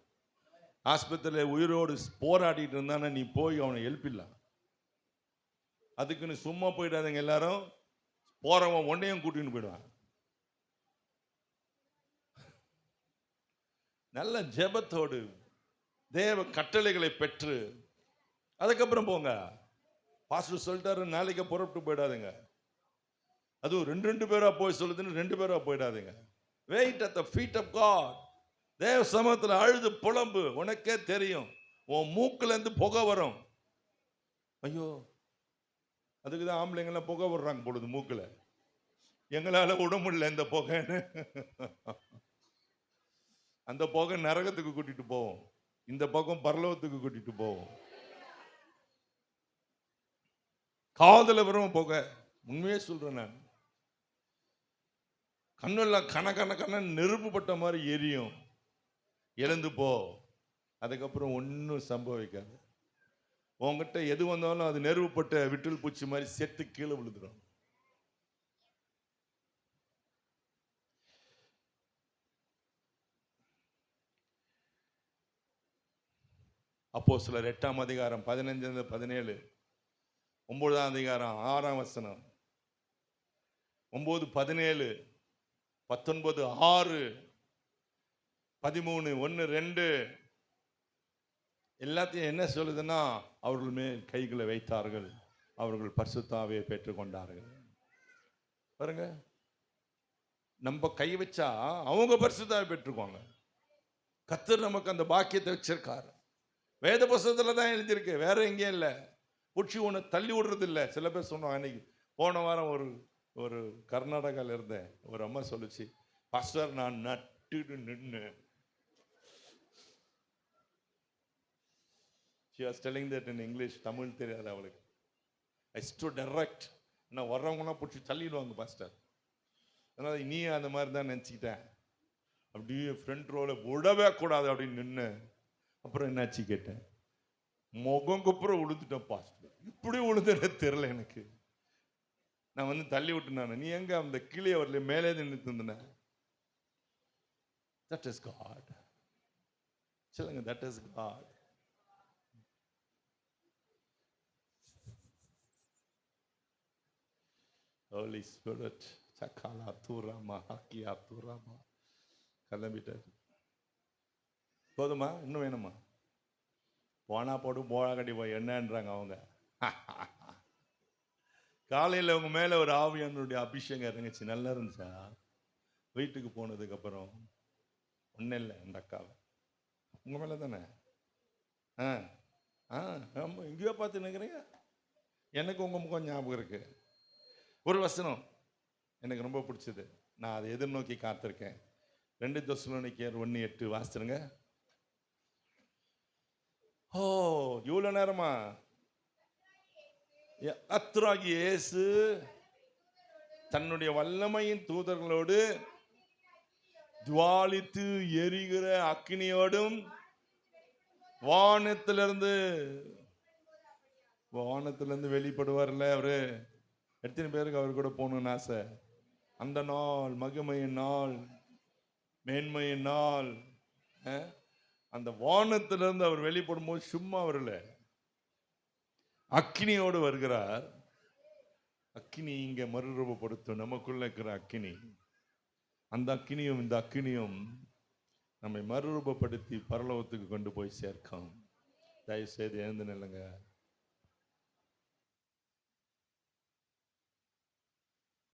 A: ஆஸ்பத்திரியில் உயிரோடு போராடிட்டு இருந்தானே, நீ போய் அவனை எழுப்பிடலாம். அதுக்குன்னு சும்மா போயிடாதீங்க. எல்லாரும் போறவன் ஒன்னையும் கூட்டின்னு போயிடுவான். நல்ல ஜெபத்தோடு தேவ கட்டளைகளை பெற்று அதுக்கப்புறம் போங்க. பாஸ்டர் சொல்லிட்டாரு நாளைக்கு புறப்பட்டு போயிடாதுங்க. அதுவும் 2 பேரா போய் சொல்லுதுன்னு 2 பேரா போயிடாதுங்க. Wait at the feet of God. தேவ சமூகத்தில் அழுது புலம்பு. உனக்கே தெரியும், உன் மூக்குல இருந்து புகை வரும். ஐயோ, அதுக்கு தான் ஆம்பளைங்கெல்லாம் புகை விடுறாங்க பொழுது மூக்குல. எங்களால விட முடியல இந்த புகைன்னு. அந்த புகை நரகத்துக்கு கூட்டிட்டு போவோம், இந்த பக்கம் பரலோகத்துக்கு கூட்டிட்டு போவோம். காதல வரும் புகை. உண்மையே சொல்றேன் நான். கண்ணெல்லாம் கன கன கன நெருப்பு பட்ட மாதிரி எரியும். எழுந்து போ. அதுக்கப்புறம் ஒன்றும் சம்பவிக்காது. உங்ககிட்ட எது வந்தாலும் அது நெருப்புப்பட்ட விட்டில் பூச்சி மாதிரி செத்து கீழே விழுந்துடும். அப்போஸ்தலர் 8ஆம் அதிகாரம் 15 17, 9ஆம் அதிகாரம் 6ஆம் வசனம், 9 17, 19 6, 13 1 2 எல்லாத்தையும் என்ன சொல்லுதுன்னா, அவர்கள் மேல் கைகளை வைத்தார்கள், அவர்கள் பரிசுத்த ஆவியை பெற்றுக்கொண்டார்கள். பாருங்க, நம்ம கை வச்சா அவங்க பரிசுத்த ஆவியை பெற்றுக்குவாங்க. கர்த்தர் நமக்கு அந்த பாக்கியத்தை வச்சிருக்காரு. வேத புஸ்தகத்துல தான் எழுதியிருக்கு, வேற எங்கேயும் இல்லை. புடிச்சு உன்னை தள்ளி விடுறது இல்லை. சில பேர் சொன்னாங்க, அன்னைக்கு போன வாரம் ஒரு கர்நாடகாவில் இருந்தேன், ஒரு அம்மா சொல்லுச்சு, பாஸ்டர் நான் நட்டுட்டு நின்று. She was telling that in English. Tamil தெரியாது அவளுக்கு. I stood erect. நான் வர்றவங்கன்னா பிடிச்சி தள்ளிடுவாங்க பாஸ்டர். அதனால் நீ அந்த மாதிரி தான் நினச்சிக்கிட்டேன். அப்படியே ஃப்ரண்ட் ரோவில் விடவே கூடாது அப்படின்னு நின்று. அப்புறம் என்னாச்சு கேட்டேன், முகம் குப்புறம் உழுதுட்டேன் பாஸ்டர். இப்படி உழுதுன்னு தெரியல எனக்கு. நான் வந்து தள்ளி விட்டுனானே, நீ எங்க அந்த கீழே வரல, மேலே நின்றுட்டு இருந்தேன். That is God. சொல்லுங்க, that is God. Holy Spirit. சக்காலா தூராமா ஹக்கியா தூராமா கிளம்பிட்டாரு. போதுமா? இன்னும் வேணுமா? போனா போடு, போழா கட்டி போய் என்னன்றாங்க அவங்க. காலையில் அவங்க மேலே ஒரு ஆவியானுடைய அபிஷேகம் இறங்குச்சு, நல்லா இருந்துச்சா? வீட்டுக்கு போனதுக்கு அப்புறம் ஒன்றும் இல்லை, அந்த அக்காவை உங்க மேலே தானே. ஆமாம், எங்கேயோ பார்த்து நிற்கிறீங்க. எனக்கு உங்கள் முகம் ஞாபகம் இருக்கு. ஒரு வசனம் எனக்கு ரொம்ப பிடிச்சது, நான் அதை எதிர்நோக்கி காத்திருக்கேன். 2 தெசலோனிக்கேயர் 1:8 வாசிச்சிருங்க. ஓ, இவ்வளோ நேரமா? கர்த்தராகிய இயேசு தன்னுடைய வல்லமையின் தூதர்களோடு ஜுவாலித்து எரிகிற அக்கினியோடும் வானத்திலிருந்து வெளிப்படுவார்ல அவரு. எத்தனை பேருக்கு அவர் கூட போகணும்னு ஆசை? அந்த நாள், மகிமையின் நாள், மேன்மையின் நாள், அந்த வானத்திலிருந்து அவர் வெளிப்படும் போது சும்மா வரல, அக்கினியோடு வருகிறார். அக்கினி இங்க மறுரூபப்படுத்தும், நமக்குள்ள இருக்கிற அக்கினி. அந்த அக்கினியும் இந்த அக்கினியும் நம்மை மறுரூபப்படுத்தி பரலோகத்துக்கு கொண்டு போய் சேர்க்கும். தயவு செய்து எழுந்து நில்லுங்க.